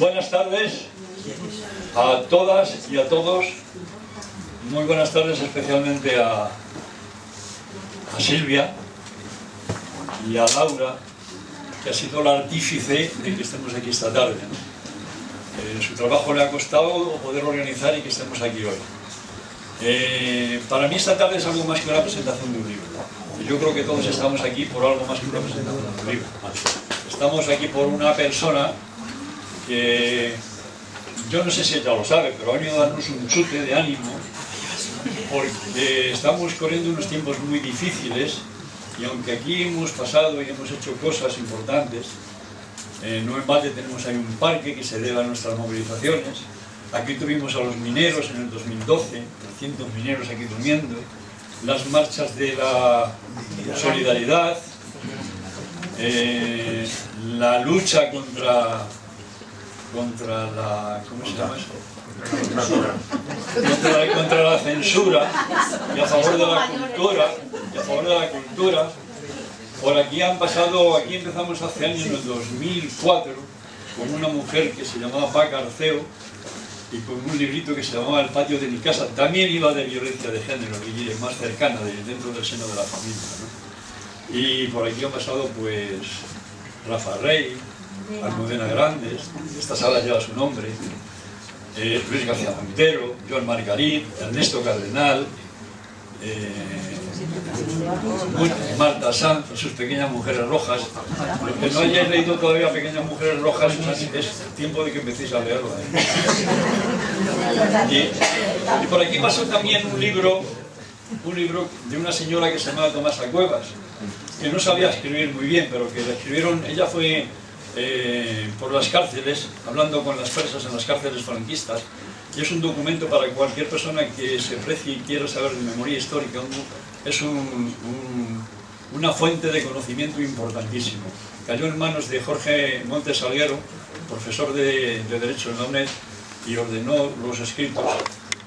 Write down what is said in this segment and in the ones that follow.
Buenas tardes a todas y a todos. Muy buenas tardes especialmente a Silvia y a Laura, que ha sido la artífice de que estemos aquí esta tarde, ¿no? Su trabajo le ha costado poder organizar y que estemos aquí hoy. Para mí esta tarde es algo más que una presentación de un libro. Yo creo que todos estamos aquí por algo más que una presentación de un libro. Estamos aquí por una persona que yo no sé si ella lo sabe, pero ha venido a darnos un chute de ánimo, porque estamos corriendo unos tiempos muy difíciles y aunque aquí hemos pasado y hemos hecho cosas importantes, no en balde tenemos ahí un parque que se debe a nuestras movilizaciones. Aquí tuvimos a los mineros en el 2012, 300 mineros aquí durmiendo, las marchas de la solidaridad, la lucha contra la... ¿cómo se llama eso? Contra la censura y a favor de la cultura. Por aquí han pasado, aquí empezamos hace años, en el 2004, con una mujer que se llamaba Paca Arceo y con un librito que se llamaba El patio de mi casa. También iba de violencia de género, y más cercana, dentro del seno de la familia, ¿no? Y por aquí han pasado pues Rafa Rey, Almudena Grandes, esta sala lleva su nombre, Luis García Montero, Joan Margarit, Ernesto Cardenal, Marta Sanz y sus Pequeñas Mujeres Rojas. Los que no hayáis leído todavía Pequeñas Mujeres Rojas, es tiempo de que empecéis a leerlo. Y por aquí pasó también un libro de una señora que se llamaba Tomasa Cuevas, que no sabía escribir muy bien, pero que la escribieron, ella fue por las cárceles, hablando con las presas en las cárceles franquistas, y es un documento para cualquier persona que se precie y quiera saber de memoria histórica. Es una fuente de conocimiento importantísimo. Cayó en manos de Jorge Montes Salguero, profesor de Derecho en la UNED, y ordenó los escritos,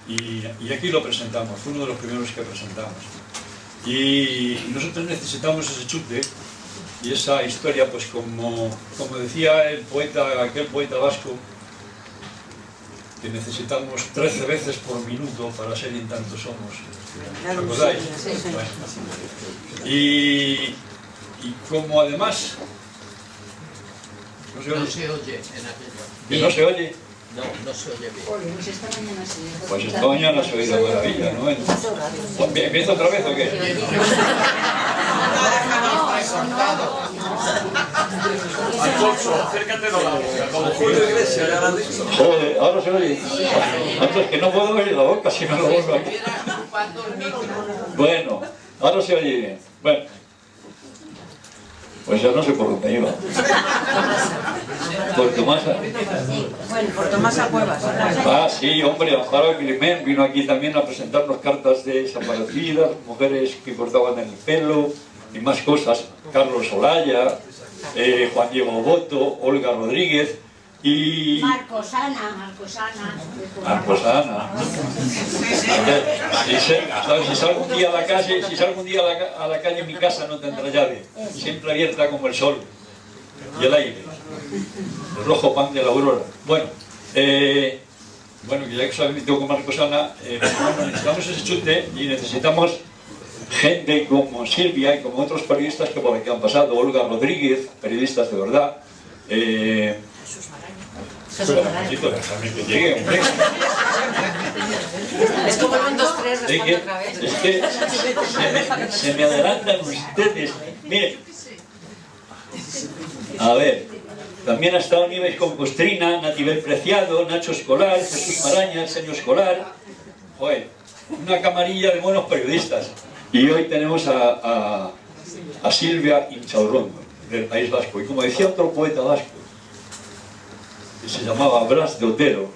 y aquí lo presentamos, fue uno de los primeros que presentamos. Y nosotros necesitamos ese chute y esa historia, pues como decía aquel poeta vasco, que necesitamos 13 veces por minuto para ser en tanto somos. ¿Os acordáis? Bueno. Y como además... No se oye en aquello. ¿Que no se oye? No se oye bien. Pues esta mañana se ha oído maravilla, ¿no? ¿Empiezo otra vez o qué? Alfonso, acércate de la boca, como Julio Iglesias, ya lo has dicho. Joder, ahora se oye. Antes que no puedo oír la boca si me lo vuelvo aquí. Bueno, ahora se oye bien. Bueno, pues ya no sé por dónde iba. Por Tomasa. Bueno, por Tomasa Cuevas. Ah, sí, hombre, Amparo Climent vino aquí también a presentarnos cartas de desaparecidas, mujeres que cortaban el pelo y más cosas. Carlos Olaya, Juan Diego Boto, Olga Rodríguez y... Marcosana. Si salgo un día a la calle, mi casa no tendrá llave, siempre abierta como el sol y el aire, el rojo pan de la aurora. Bueno, que ya que os habéis metido con Marcosana, necesitamos ese chute y necesitamos gente como Silvia y como otros periodistas que por aquí han pasado, Olga Rodríguez, periodistas de verdad, déjame que llegue, hombre. Es como el 1, 2, 3, responde otra vez. Es que se me adelantan ustedes. Miren, a ver, también ha estado Nieves con Costrina, Natibel Preciado, Nacho Escolar, Jesús Maraña, Arsenio Escolar. Joder, una camarilla de buenos periodistas. Y hoy tenemos a Silvia Inchaurrondo, del País Vasco. Y como decía otro poeta vasco, que se llamaba Blas de Otero,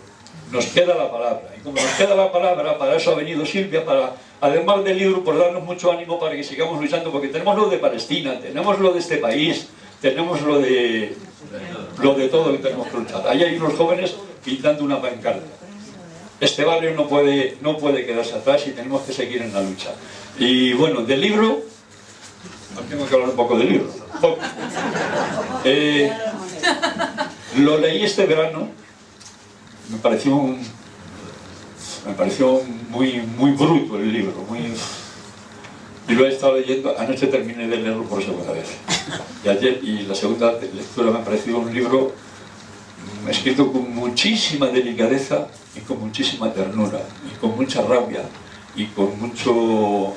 nos queda la palabra. Y como nos queda la palabra, para eso ha venido Silvia, para, además del libro, por darnos mucho ánimo para que sigamos luchando, porque tenemos lo de Palestina, tenemos lo de este país, tenemos lo de todo que tenemos que luchar. Ahí hay unos jóvenes pintando una pancarta. Este barrio no puede quedarse atrás y tenemos que seguir en la lucha. Y bueno, del libro, tengo que hablar un poco del libro. Lo leí este verano me pareció muy bruto el libro, y lo he estado leyendo. Anoche terminé de leerlo por segunda vez, y la segunda lectura me ha parecido un libro escrito con muchísima delicadeza y con muchísima ternura y con mucha rabia y con mucho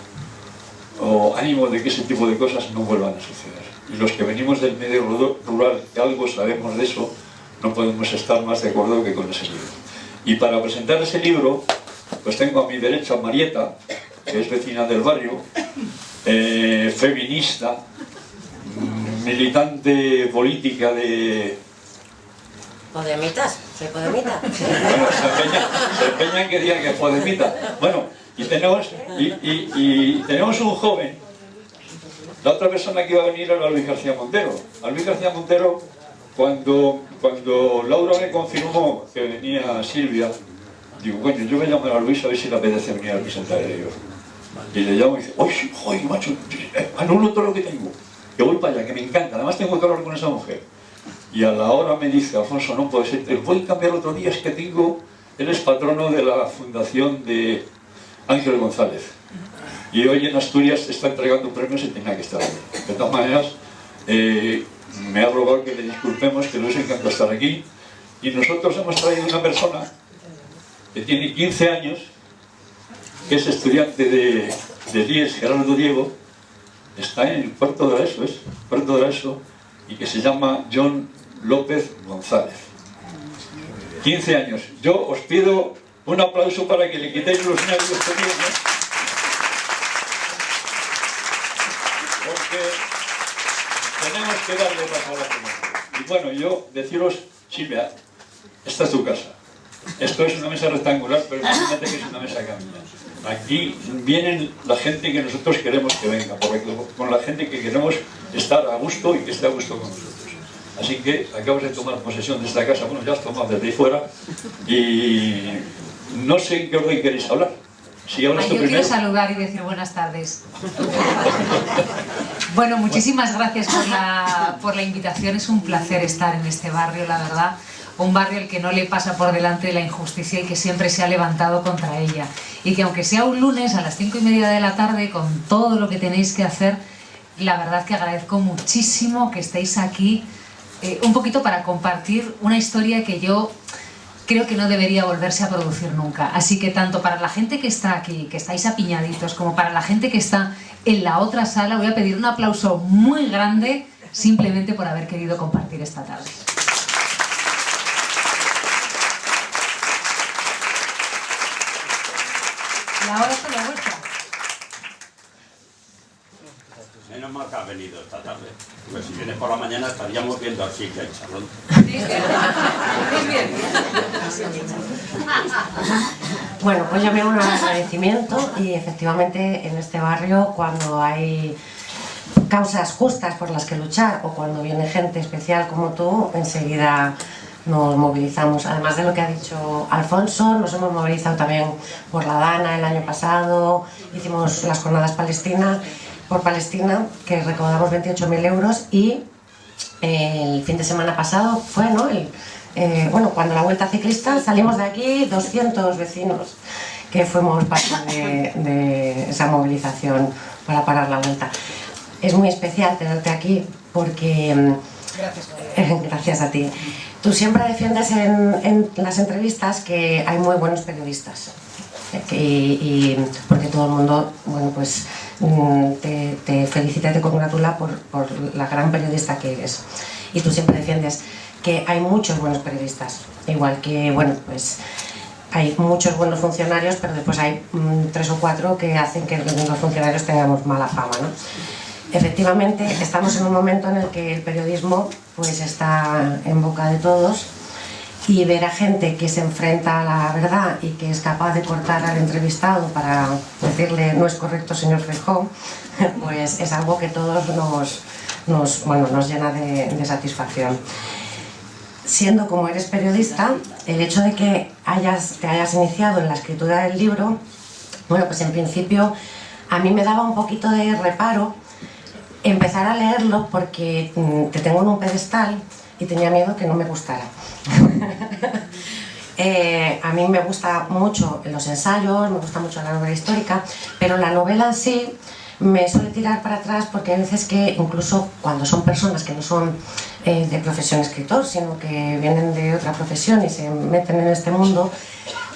ánimo de que ese tipo de cosas no vuelvan a suceder. Y los que venimos del medio rural, que algo sabemos de eso, no podemos estar más de acuerdo que con ese libro. Y para presentar ese libro, pues tengo a mi derecha a Marieta, que es vecina del barrio, feminista, militante política de... ¿Podemitas? ¿Soy podemita? Bueno, se empeña en que diga que es podemita. Bueno, y tenemos un joven. La otra persona que iba a venir era Luis García Montero. A Luis García Montero, cuando Laura me confirmó que venía Silvia, digo, coño, yo voy a llamar a Luis a ver si le apetece venir a presentar el libro. Y le llamo y dice, oye, macho, anulo todo lo que tengo, que voy para allá, que me encanta, además tengo que hablar con esa mujer. Y a la hora me dice, Alfonso, no puede ser, te voy a cambiar otro día, es que él es patrono de la fundación de Ángel González. Y hoy en Asturias está entregando premios y tenía que estar ahí. De todas maneras, me ha rogado que le disculpemos, que nos encanta estar aquí. Y nosotros hemos traído una persona que tiene 15 años, que es estudiante de IES, Gerardo Diego, está en el cuarto de la ESO, y que se llama John López González. 15 años. Yo os pido un aplauso para que le quitéis los nervios que tiene, porque tenemos que darle paso a la gente. Y bueno, yo deciros, Silvia, esta es tu casa. Esto es una mesa rectangular, pero imagínate que es una mesa camilla. Aquí vienen la gente que nosotros queremos que venga, porque con la gente que queremos estar a gusto y que esté a gusto con nosotros. Así que acabas de tomar posesión de esta casa, bueno, ya has tomado desde ahí fuera, y no sé en qué orden queréis hablar. Si hablas tú yo primero. quiero saludar y decir buenas tardes. Bueno, muchísimas gracias por la invitación. Es un placer estar en este barrio, la verdad. Un barrio al que no le pasa por delante la injusticia y que siempre se ha levantado contra ella. Y que aunque sea un lunes a las 5:30 de la tarde, con todo lo que tenéis que hacer, la verdad que agradezco muchísimo que estéis aquí, un poquito para compartir una historia que yo creo que no debería volverse a producir nunca. Así que tanto para la gente que está aquí, que estáis apiñaditos, como para la gente que está en la otra sala, voy a pedir un aplauso muy grande simplemente por haber querido compartir esta tarde. La hora es toda vuestra. Menos mal que has venido esta tarde. Porque si vienes por la mañana estaríamos viendo así que hay charlón. Bueno, pues yo veo un agradecimiento y efectivamente en este barrio cuando hay causas justas por las que luchar o cuando viene gente especial como tú, enseguida nos movilizamos. Además de lo que ha dicho Alfonso, nos hemos movilizado también por la Dana el año pasado, hicimos las jornadas por Palestina, que recaudamos 28.000 euros, y el fin de semana pasado fue, ¿no? Bueno, cuando la Vuelta Ciclista salimos de aquí 200 vecinos que fuimos parte de esa movilización para parar la vuelta. Es muy especial tenerte aquí porque... Gracias a ti. Tú siempre defiendes en las entrevistas que hay muy buenos periodistas y porque todo el mundo, bueno, pues te felicita y te congratula por la gran periodista que eres. Y tú siempre defiendes que hay muchos buenos periodistas, igual que, bueno, pues hay muchos buenos funcionarios, pero después hay 3 o 4 que hacen que los funcionarios tengamos mala fama, ¿no? Efectivamente, estamos en un momento en el que el periodismo pues está en boca de todos, y ver a gente que se enfrenta a la verdad y que es capaz de cortar al entrevistado para decirle no es correcto, señor Feijóo, pues es algo que todos nos llena de satisfacción. Siendo como eres periodista, el hecho de que te hayas iniciado en la escritura del libro, bueno, pues en principio a mí me daba un poquito de reparo empezar a leerlo porque te tengo en un pedestal y tenía miedo que no me gustara. A mí me gusta mucho los ensayos, me gusta mucho la novela histórica, pero la novela en sí me suele tirar para atrás porque hay veces que incluso cuando son personas que no son de profesión escritor, sino que vienen de otra profesión y se meten en este mundo,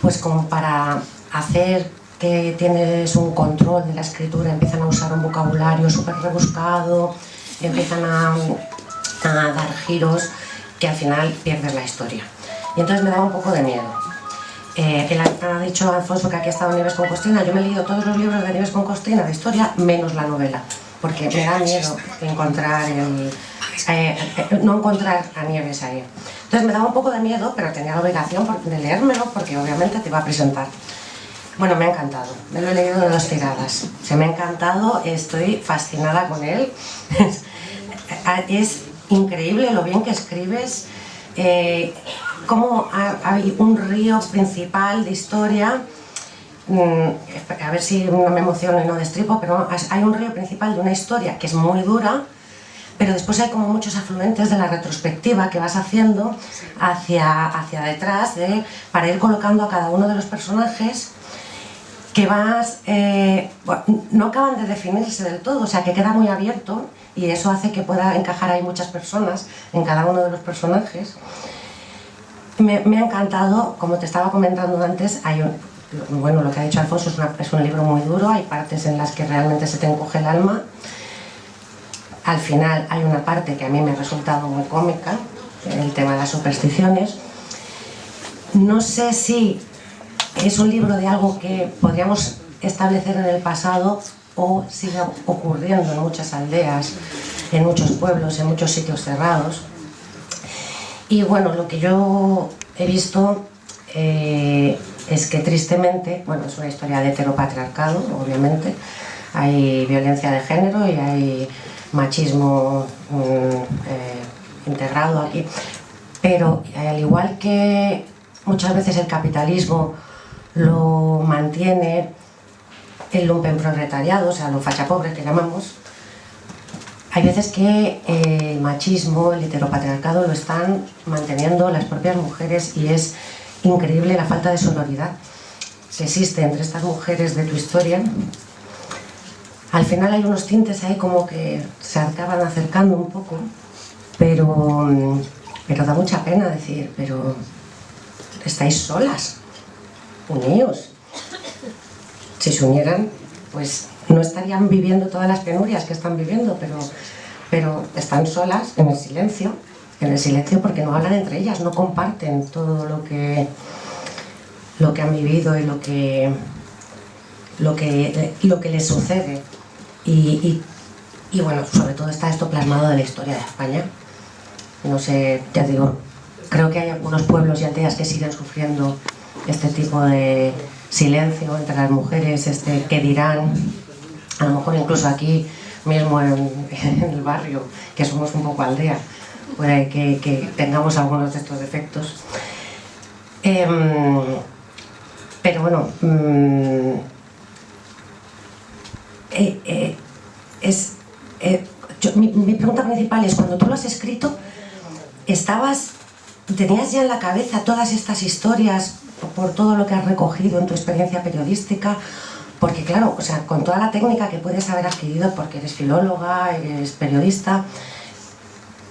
pues como para hacer que tienes un control de la escritura, empiezan a usar un vocabulario súper rebuscado, empiezan a dar giros que al final pierdes la historia. Y entonces me daba un poco de miedo. Él ha dicho Alfonso que aquí ha estado Nieves con Costina. Yo me he leído todos los libros de Nieves con Costina de historia, menos la novela, porque me da miedo encontrar no encontrar a Nieves ahí. Entonces me daba un poco de miedo, pero tenía la obligación de leérmelo porque obviamente te iba a presentar. Bueno, me ha encantado, me lo he leído de 2 tiradas. Se me ha encantado, estoy fascinada con él. Es increíble lo bien que escribes. Cómo hay un río principal de historia, a ver si no me emociono y no destripo, pero hay un río principal de una historia que es muy dura, pero después hay como muchos afluentes de la retrospectiva que vas haciendo hacia detrás para ir colocando a cada uno de los personajes que no acaban de definirse del todo, o sea que queda muy abierto y eso hace que pueda encajar ahí muchas personas en cada uno de los personajes. Me ha encantado, como te estaba comentando antes, bueno, lo que ha dicho Alfonso es un libro muy duro, hay partes en las que realmente se te encoge el alma. Al final hay una parte que a mí me ha resultado muy cómica, el tema de las supersticiones. No sé si es un libro de algo que podríamos establecer en el pasado o sigue ocurriendo en muchas aldeas, en muchos pueblos, en muchos sitios cerrados. Y bueno, lo que yo he visto es que tristemente, bueno, es una historia de heteropatriarcado, obviamente, hay violencia de género y hay machismo integrado aquí, pero al igual que muchas veces el capitalismo lo mantiene el lumpenproletariado, o sea, lo fachapobre que llamamos, hay veces que el machismo, el heteropatriarcado lo están manteniendo las propias mujeres y es increíble la falta de sororidad que existe entre estas mujeres de tu historia. Al final hay unos tintes ahí como que se acaban acercando un poco, pero da mucha pena decir, pero estáis solas, uníos. Si se unieran, pues no estarían viviendo todas las penurias que están viviendo, pero están solas en el silencio porque no hablan entre ellas, no comparten todo lo que han vivido y lo que les sucede. Y bueno, sobre todo está esto plasmado de la historia de España. No sé, ya digo, creo que hay algunos pueblos y aldeas que siguen sufriendo este tipo de silencio entre las mujeres, que dirán, a lo mejor incluso aquí mismo en el barrio, que somos un poco aldea, puede que tengamos algunos de estos defectos. Pero bueno, mi pregunta principal es, cuando tú lo has escrito, ¿tenías ya en la cabeza todas estas historias por todo lo que has recogido en tu experiencia periodística? Porque claro, o sea, con toda la técnica que puedes haber adquirido porque eres filóloga, eres periodista,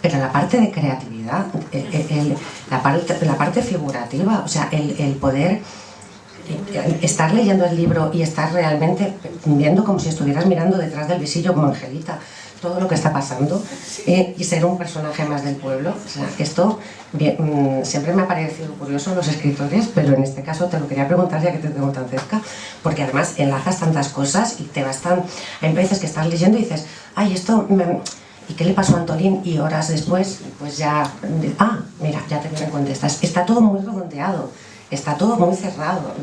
pero la parte de creatividad, la parte figurativa, o sea, el poder estar leyendo el libro y estar realmente viendo como si estuvieras mirando detrás del visillo como Angelita todo lo que está pasando y ser un personaje más del pueblo. O sea, esto siempre me ha parecido curioso en los escritores, pero en este caso te lo quería preguntar ya que te tengo tan cerca, porque además enlazas tantas cosas y hay veces que estás leyendo y dices, ay, ¿y qué le pasó a Antolín? Y horas después, pues ya, mira, ya te viene cuenta, está todo muy redondeado, está todo muy cerrado.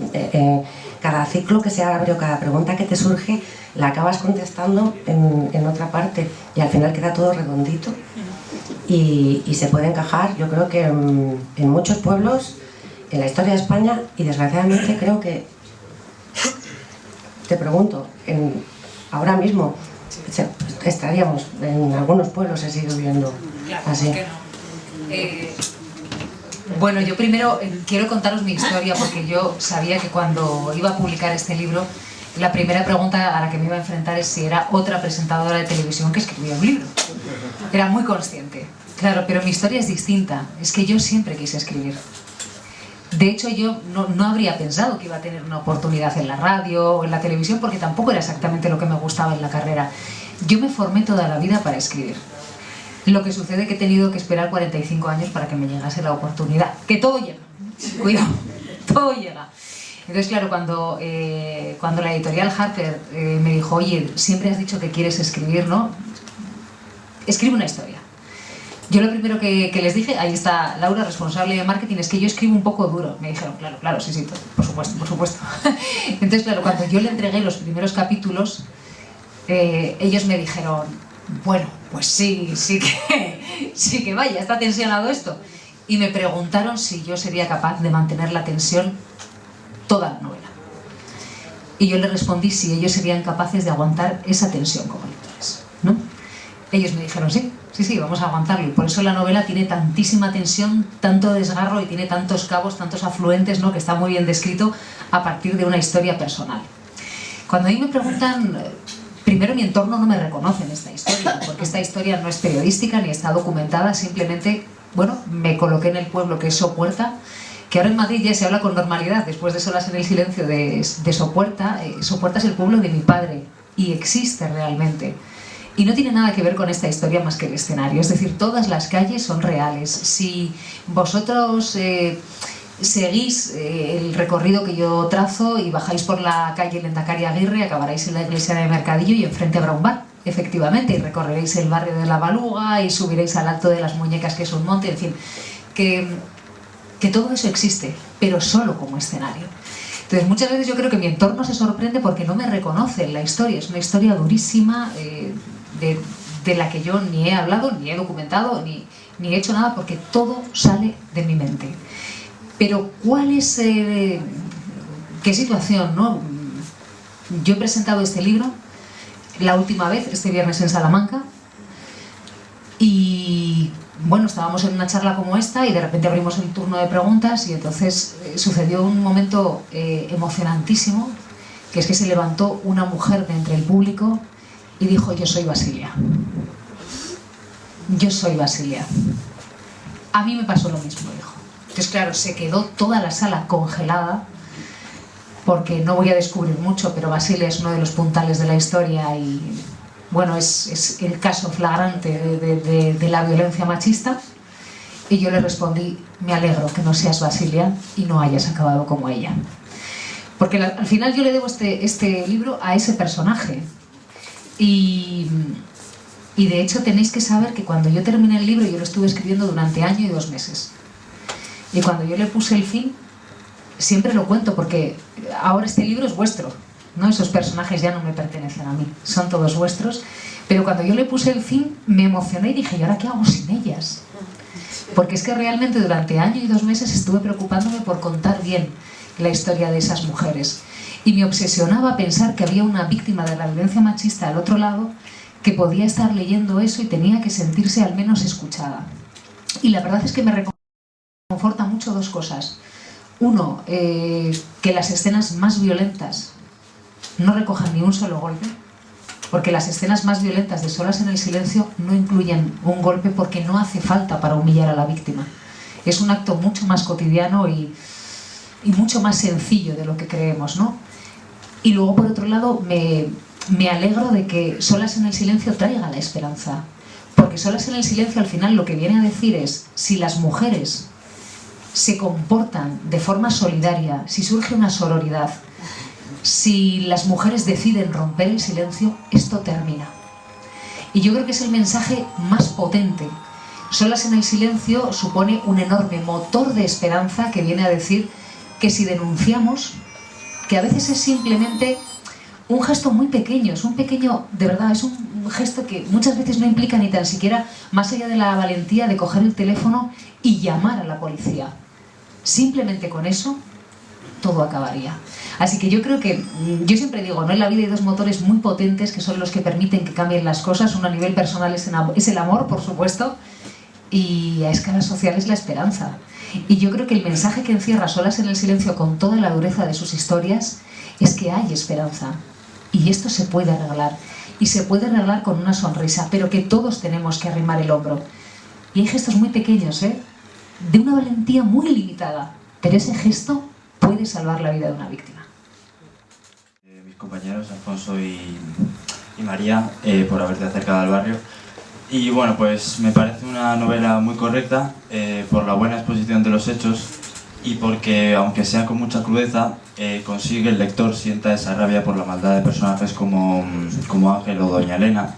Cada ciclo que se abre o cada pregunta que te surge la acabas contestando en otra parte y al final queda todo redondito y se puede encajar, yo creo que en muchos pueblos en la historia de España, y desgraciadamente creo que, te pregunto, ahora mismo estaríamos en algunos pueblos, se sigue viendo así. Bueno, yo primero quiero contaros mi historia porque yo sabía que cuando iba a publicar este libro, la primera pregunta a la que me iba a enfrentar es si era otra presentadora de televisión que escribía un libro. Era muy consciente. Claro, pero mi historia es distinta. Es que yo siempre quise escribir. De hecho, yo no habría pensado que iba a tener una oportunidad en la radio o en la televisión porque tampoco era exactamente lo que me gustaba en la carrera. Yo me formé toda la vida para escribir. Lo que sucede es que he tenido que esperar 45 años para que me llegase la oportunidad. Que todo llega. Cuidado, todo llega. Entonces, claro, cuando la editorial Harper me dijo, oye, siempre has dicho que quieres escribir, ¿no? Escribe una historia. Yo lo primero que les dije, ahí está Laura, responsable de marketing, es que yo escribo un poco duro. Me dijeron, claro, sí, por supuesto, por supuesto. Entonces, claro, cuando yo le entregué los primeros capítulos, ellos me dijeron, bueno, pues sí que vaya, está tensionado esto. Y me preguntaron si yo sería capaz de mantener la tensión toda la novela. Y yo les respondí si ellos serían capaces de aguantar esa tensión como lectores, ¿no? Ellos me dijeron, sí, vamos a aguantarlo. Y por eso la novela tiene tantísima tensión, tanto desgarro y tiene tantos cabos, tantos afluentes, ¿no? Que está muy bien descrito a partir de una historia personal. Cuando a mí me preguntan, primero mi entorno no me reconoce en esta historia, porque esta historia no es periodística ni está documentada, simplemente, bueno, me coloqué en el pueblo que es Sopuerta, que ahora en Madrid ya se habla con normalidad, después de Solas en el silencio de Sopuerta. Sopuerta es el pueblo de mi padre y existe realmente. Y no tiene nada que ver con esta historia más que el escenario, es decir, todas las calles son reales. Si vosotros seguís el recorrido que yo trazo y bajáis por la calle Lendakari Aguirre, acabaréis en la iglesia de Mercadillo y enfrente habrá un bar, efectivamente, y recorreréis el barrio de la Baluga y subiréis al Alto de las Muñecas, que es un monte, en fin, que todo eso existe, pero solo como escenario. Entonces, muchas veces yo creo que mi entorno se sorprende porque no me reconoce en la historia. Es una historia durísima de la que yo ni he hablado, ni he documentado, ni he hecho nada, porque todo sale de mi mente. Pero ¿cuál es qué situación, no? Yo he presentado este libro la última vez, este viernes en Salamanca, y bueno, estábamos en una charla como esta y de repente abrimos el turno de preguntas y entonces sucedió un momento emocionantísimo, que es que se levantó una mujer de entre el público y dijo, yo soy Basilia. Yo soy Basilia. A mí me pasó lo mismo, dijo. Entonces, claro, se quedó toda la sala congelada, porque no voy a descubrir mucho, pero Basilia es uno de los puntales de la historia y, bueno, es el caso flagrante de la violencia machista. Y yo le respondí, me alegro que no seas Basilia y no hayas acabado como ella. Porque al final yo le debo este libro a ese personaje. Y de hecho tenéis que saber que cuando yo terminé el libro, yo lo estuve escribiendo durante año y 2 meses. Y cuando yo le puse el fin, siempre lo cuento porque ahora este libro es vuestro, ¿no? Esos personajes ya no me pertenecen a mí, son todos vuestros. Pero cuando yo le puse el fin, me emocioné y dije, ¿y ahora qué hago sin ellas? Porque es que realmente durante año y 2 meses estuve preocupándome por contar bien la historia de esas mujeres. Y me obsesionaba pensar que había una víctima de la violencia machista al otro lado que podía estar leyendo eso y tenía que sentirse al menos escuchada. Y la verdad es que me reconforta mucho 2 cosas. Uno, que las escenas más violentas no recojan ni un solo golpe, porque las escenas más violentas de Solas en el silencio no incluyen un golpe porque no hace falta para humillar a la víctima. Es un acto mucho más cotidiano y mucho más sencillo de lo que creemos, ¿no? Y luego, por otro lado, me alegro de que Solas en el silencio traiga la esperanza, porque Solas en el silencio al final lo que viene a decir es, si las mujeres se comportan de forma solidaria, si surge una sororidad, si las mujeres deciden romper el silencio, esto termina. Y yo creo que es el mensaje más potente. Solas en el silencio supone un enorme motor de esperanza que viene a decir que si denunciamos, que a veces es simplemente un gesto muy pequeño, es un pequeño, de verdad, es un gesto que muchas veces no implica ni tan siquiera, más allá de la valentía de coger el teléfono y llamar a la policía. Simplemente con eso, todo acabaría. Así que yo creo que, yo siempre digo, ¿no? En la vida hay 2 motores muy potentes que son los que permiten que cambien las cosas. Uno a nivel personal es el amor, por supuesto, y a escalas sociales la esperanza. Y yo creo que el mensaje que encierra Solas en el silencio con toda la dureza de sus historias es que hay esperanza. Y esto se puede arreglar. Y se puede arreglar con una sonrisa, pero que todos tenemos que arrimar el hombro. Y hay gestos muy pequeños, de una valentía muy limitada, pero ese gesto puede salvar la vida de una víctima. Mis compañeros Alfonso y María, por haberte acercado al barrio. Y bueno, pues me parece una novela muy correcta por la buena exposición de los hechos y porque, aunque sea con mucha crudeza, consigue el lector sienta esa rabia por la maldad de personajes como Ángel o Doña Elena.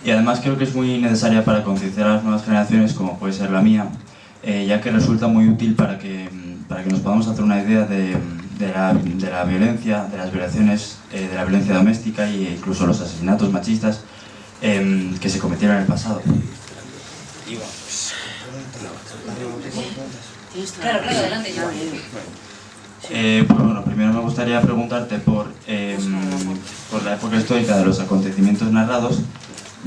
Y además creo que es muy necesaria para concienciar a las nuevas generaciones, como puede ser la mía, ya que resulta muy útil para que nos podamos hacer una idea de la violencia, de las violaciones, de la violencia doméstica e incluso los asesinatos machistas que se cometieron en el pasado. Y bueno, pues... Claro, adelante yo. Pues bueno, primero me gustaría preguntarte por la época histórica de los acontecimientos narrados,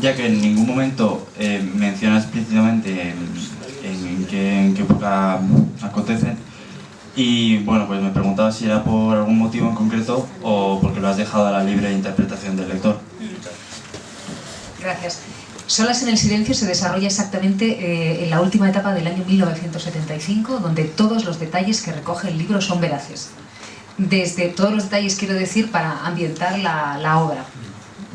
ya que en ningún momento mencionas explícitamente en qué época acontecen. Y bueno, pues me preguntaba si era por algún motivo en concreto o porque lo has dejado a la libre interpretación del lector. Gracias. Solas en el silencio se desarrolla exactamente en la última etapa del año 1975, donde todos los detalles que recoge el libro son veraces. Desde todos los detalles, quiero decir, para ambientar la obra.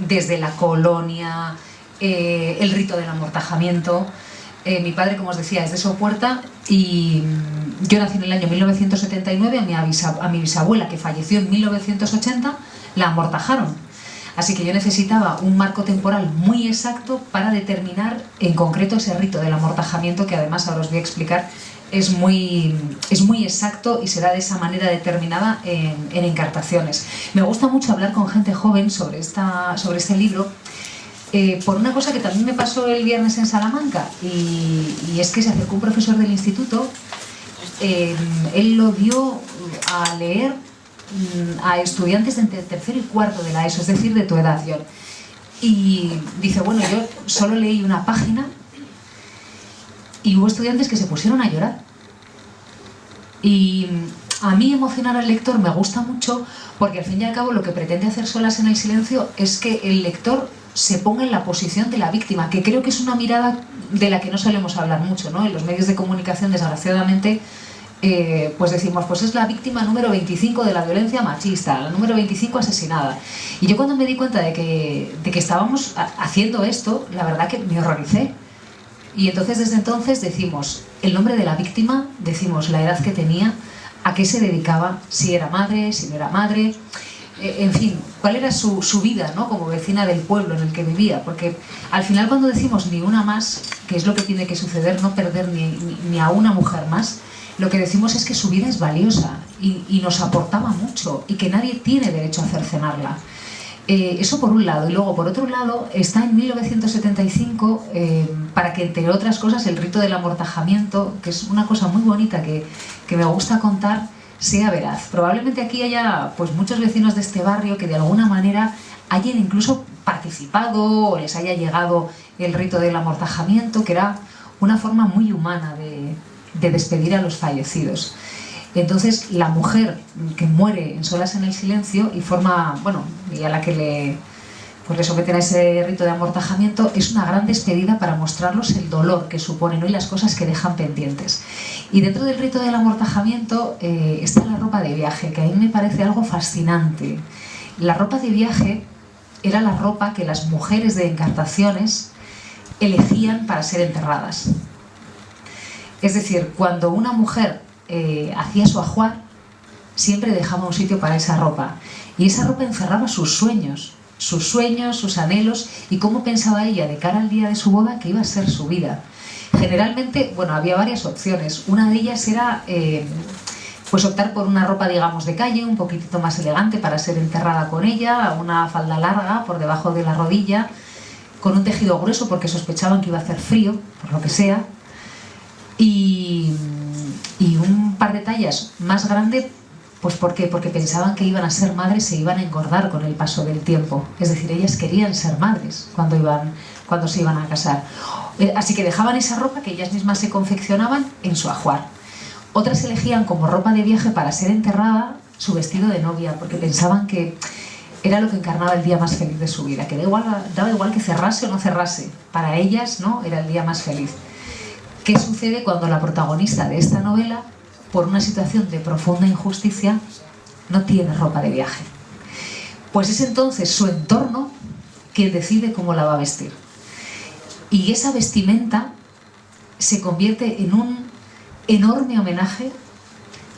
Desde la colonia, el rito del amortajamiento. Mi padre, como os decía, es de Sopuerta y yo nací en el año 1979, a mi bisabuela, que falleció en 1980, la amortajaron. Así que yo necesitaba un marco temporal muy exacto para determinar en concreto ese rito del amortajamiento, que además ahora os voy a explicar, es muy exacto y se da de esa manera determinada en encartaciones. Me gusta mucho hablar con gente joven sobre este libro, por una cosa que también me pasó el viernes en Salamanca, y es que se acercó un profesor del instituto, él lo dio a leer a estudiantes de entre tercero y cuarto de la ESO, es decir, de tu edad, John. Y dice, bueno, yo solo leí una página y hubo estudiantes que se pusieron a llorar. Y a mí emocionar al lector me gusta mucho porque al fin y al cabo lo que pretende hacer Solas en el silencio es que el lector se ponga en la posición de la víctima, que creo que es una mirada de la que no solemos hablar mucho, ¿no? En los medios de comunicación, desgraciadamente, pues decimos, pues es la víctima número 25 de la violencia machista, la número 25 asesinada. Y yo cuando me di cuenta de que estábamos haciendo esto, la verdad que me horroricé. Y entonces desde entonces decimos el nombre de la víctima, decimos la edad que tenía, a qué se dedicaba, si era madre, si no era madre, en fin, cuál era su vida, ¿no? Como vecina del pueblo en el que vivía. Porque al final cuando decimos ni una más, que es lo que tiene que suceder, no perder ni a una mujer más, lo que decimos es que su vida es valiosa y nos aportaba mucho y que nadie tiene derecho a cercenarla. Eso por un lado. Y luego, por otro lado, está en 1975 para que, entre otras cosas, el rito del amortajamiento, que es una cosa muy bonita que me gusta contar, sea veraz. Probablemente aquí haya pues muchos vecinos de este barrio que de alguna manera hayan incluso participado o les haya llegado el rito del amortajamiento, que era una forma muy humana de despedir a los fallecidos. Entonces la mujer que muere en Solas en el silencio y forma, bueno, y a la que le someten a ese rito de amortajamiento, es una gran despedida para mostrarlos el dolor que supone, ¿no? Y las cosas que dejan pendientes. Y dentro del rito del amortajamiento está la ropa de viaje, que a mí me parece algo fascinante. La ropa de viaje era la ropa que las mujeres de encartaciones elegían para ser enterradas. Es decir, cuando una mujer hacía su ajuar, siempre dejaba un sitio para esa ropa. Y esa ropa encerraba sus sueños, sus anhelos y cómo pensaba ella de cara al día de su boda que iba a ser su vida. Generalmente, bueno, había varias opciones. Una de ellas era pues optar por una ropa, digamos, de calle, un poquitito más elegante para ser enterrada con ella, una falda larga por debajo de la rodilla, con un tejido grueso porque sospechaban que iba a hacer frío, por lo que sea. Y un par de tallas más grande, pues ¿por qué? Porque pensaban que iban a ser madres e iban a engordar con el paso del tiempo. Es decir, ellas querían ser madres cuando se iban a casar. Así que dejaban esa ropa que ellas mismas se confeccionaban en su ajuar. Otras elegían como ropa de viaje para ser enterrada su vestido de novia, porque pensaban que era lo que encarnaba el día más feliz de su vida, que daba igual que cerrase o no cerrase, para ellas, ¿no?, era el día más feliz. ¿Qué sucede cuando la protagonista de esta novela, por una situación de profunda injusticia, no tiene ropa de viaje? Pues es entonces su entorno quien decide cómo la va a vestir. Y esa vestimenta se convierte en un enorme homenaje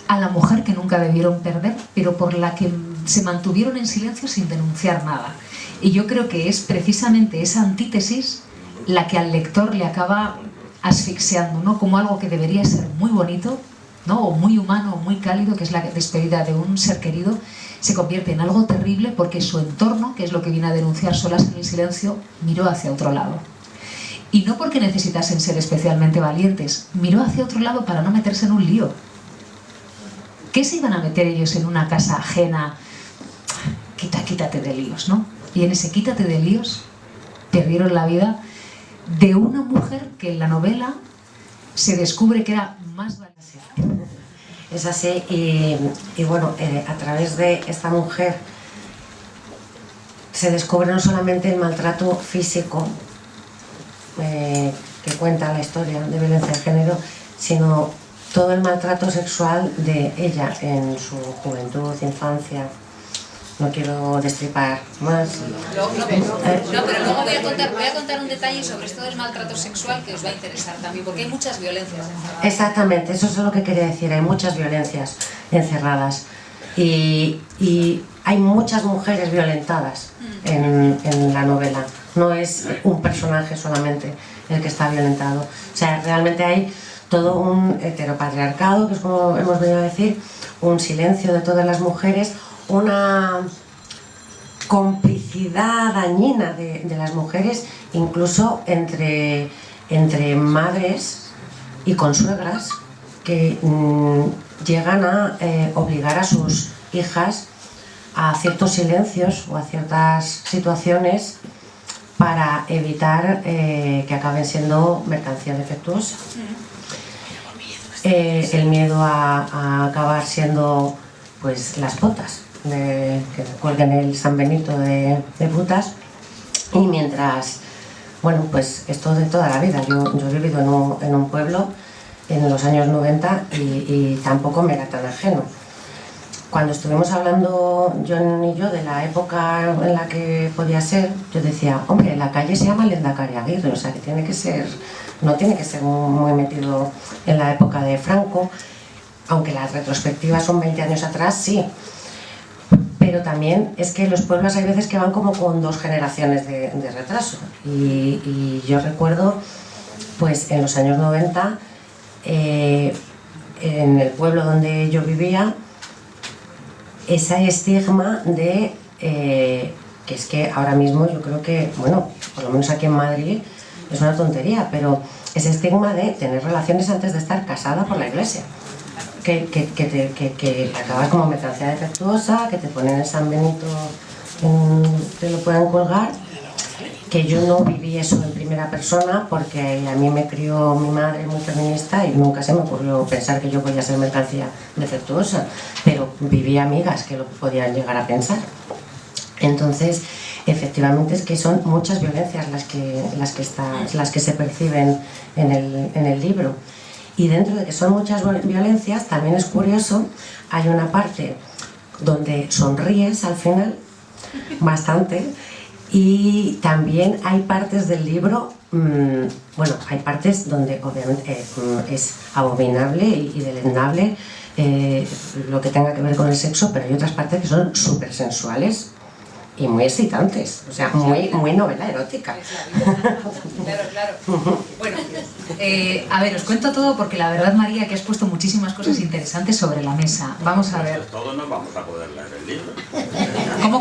a la mujer que nunca debieron perder, pero por la que se mantuvieron en silencio sin denunciar nada. Y yo creo que es precisamente esa antítesis la que al lector le acaba asfixiando, ¿no?, como algo que debería ser muy bonito, ¿no?, o muy humano, o muy cálido, que es la despedida de un ser querido, se convierte en algo terrible porque su entorno, que es lo que viene a denunciar Solas en el silencio, miró hacia otro lado. Y no porque necesitasen ser especialmente valientes, miró hacia otro lado para no meterse en un lío. ¿Qué se iban a meter ellos en una casa ajena? Quítate de líos, ¿no? Y en ese quítate de líos perdieron la vida de una mujer que en la novela se descubre que era más valiosa. Es así, y bueno, a través de esta mujer se descubre no solamente el maltrato físico que cuenta la historia de violencia de género, sino todo el maltrato sexual de ella en su juventud, infancia. No quiero destripar más. No, pero luego voy a contar un detalle sobre esto del maltrato sexual que os va a interesar también, porque hay muchas violencias encerradas. Exactamente, eso es lo que quería decir, hay muchas violencias encerradas y hay muchas mujeres violentadas en la novela, no es un personaje solamente el que está violentado, o sea, realmente hay todo un heteropatriarcado, que es como hemos venido a decir, un silencio de todas las mujeres, una complicidad dañina de las mujeres, incluso entre madres y consuegras, que llegan a obligar a sus hijas a ciertos silencios o a ciertas situaciones para evitar que acaben siendo mercancía defectuosa. El miedo a acabar siendo pues las botas que cuelguen el San Benito de putas, y mientras, bueno, pues esto de toda la vida. Yo he vivido en un pueblo en los años 90 y tampoco me era tan ajeno. Cuando estuvimos hablando John y yo de la época en la que podía ser, yo decía, hombre, la calle se llama Lehendakari Aguirre, o sea que tiene que ser, no tiene que ser muy metido en la época de Franco, aunque la retrospectiva son 20 años atrás, sí. Pero también es que los pueblos hay veces que van como con 2 generaciones de retraso. Y yo recuerdo, pues en los años 90, en el pueblo donde yo vivía, ese estigma de que es que ahora mismo yo creo que, bueno, por lo menos aquí en Madrid es una tontería, pero ese estigma de tener relaciones antes de estar casada por la iglesia, que acabas como mercancía defectuosa, que te ponen el San Benito, te lo pueden colgar, que yo no viví eso en primera persona porque a mí me crió mi madre muy feminista y nunca se me ocurrió pensar que yo podía ser mercancía defectuosa, pero viví amigas que lo podían llegar a pensar. Entonces, efectivamente es que son muchas violencias las que se perciben en el libro. Y dentro de que son muchas violencias, también es curioso, hay una parte donde sonríes al final, bastante, y también hay partes del libro, bueno, hay partes donde obviamente es abominable y deleznable lo que tenga que ver con el sexo, pero hay otras partes que son súper sensuales y muy excitantes, o sea, muy novela erótica. Claro. Bueno, a ver, os cuento todo porque la verdad, María, que has puesto muchísimas cosas interesantes sobre la mesa. Vamos a ver. Todo no vamos a poder leer el libro.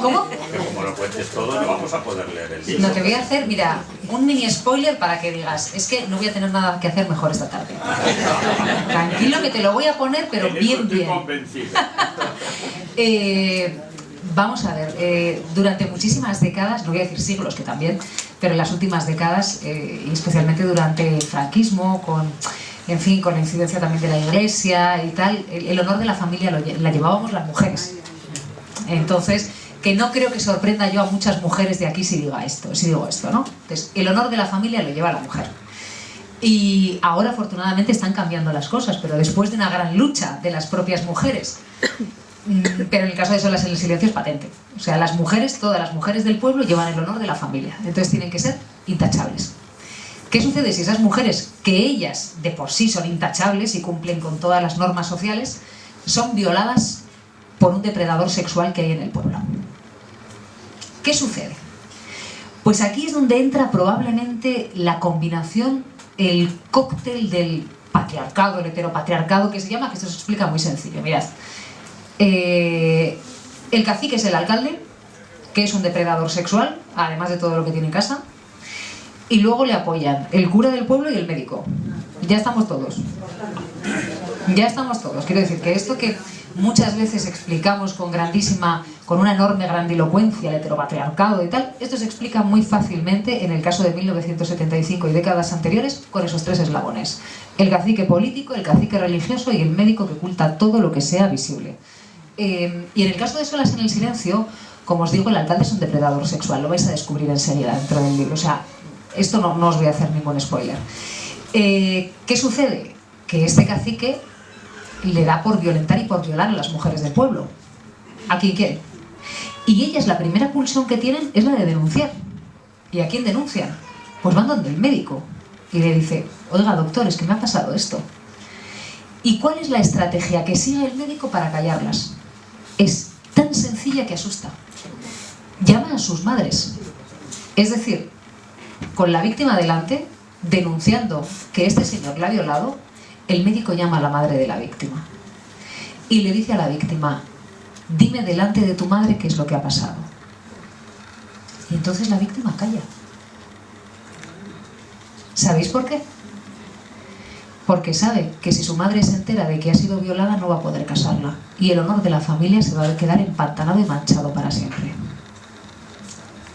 ¿Cómo? Que como lo cuentes todo, no vamos a poder leer el libro. No, te voy a hacer, mira, un mini spoiler para que digas, es que no voy a tener nada que hacer mejor esta tarde. Tranquilo que te lo voy a poner, pero bien. Estoy convencido. Vamos a ver, durante muchísimas décadas, no voy a decir siglos, que también, pero en las últimas décadas, y especialmente durante el franquismo, en fin, con la incidencia también de la Iglesia y tal, el honor de la familia la llevábamos las mujeres. Entonces, que no creo que sorprenda yo a muchas mujeres de aquí si digo esto, ¿no? Entonces, el honor de la familia lo lleva la mujer. Y ahora, afortunadamente, están cambiando las cosas, pero después de una gran lucha de las propias mujeres. Pero en el caso de Solas en el Silencio es patente. O sea, las mujeres, todas las mujeres del pueblo llevan el honor de la familia. Entonces tienen que ser intachables. ¿Qué sucede si esas mujeres, que ellas de por sí son intachables y cumplen con todas las normas sociales, son violadas por un depredador sexual que hay en el pueblo? ¿Qué sucede? Pues aquí es donde entra probablemente la combinación, el cóctel del patriarcado, el heteropatriarcado que se llama, que esto se explica muy sencillo. Mirad, el cacique es el alcalde, que es un depredador sexual, además de todo lo que tiene en casa, y luego le apoyan el cura del pueblo y el médico. Ya estamos todos. Ya estamos todos. Quiero decir que esto que muchas veces explicamos con una enorme grandilocuencia, el heteropatriarcado y tal, esto se explica muy fácilmente en el caso de 1975 y décadas anteriores con esos tres eslabones: el cacique político, el cacique religioso y el médico que oculta todo lo que sea visible. Y en el caso de Solas en el Silencio, como os digo, el alcalde es un depredador sexual, lo vais a descubrir enseguida dentro del libro. O sea, esto no os voy a hacer ningún spoiler. ¿Qué sucede? Que este cacique le da por violentar y por violar a las mujeres del pueblo. ¿A quién quiere? Y ellas, la primera pulsión que tienen es la de denunciar. ¿Y a quién denuncian? Pues van donde el médico y le dice: oiga, doctor, es que me ha pasado esto. ¿Y cuál es la estrategia que sigue el médico para callarlas? Es tan sencilla que asusta. Llama a sus madres. Es decir, con la víctima delante, denunciando que este señor la ha violado, el médico llama a la madre de la víctima y le dice a la víctima: dime delante de tu madre qué es lo que ha pasado. Y entonces la víctima calla. ¿Sabéis por qué? Porque sabe que si su madre se entera de que ha sido violada no va a poder casarla, y el honor de la familia se va a quedar empantanado y manchado para siempre.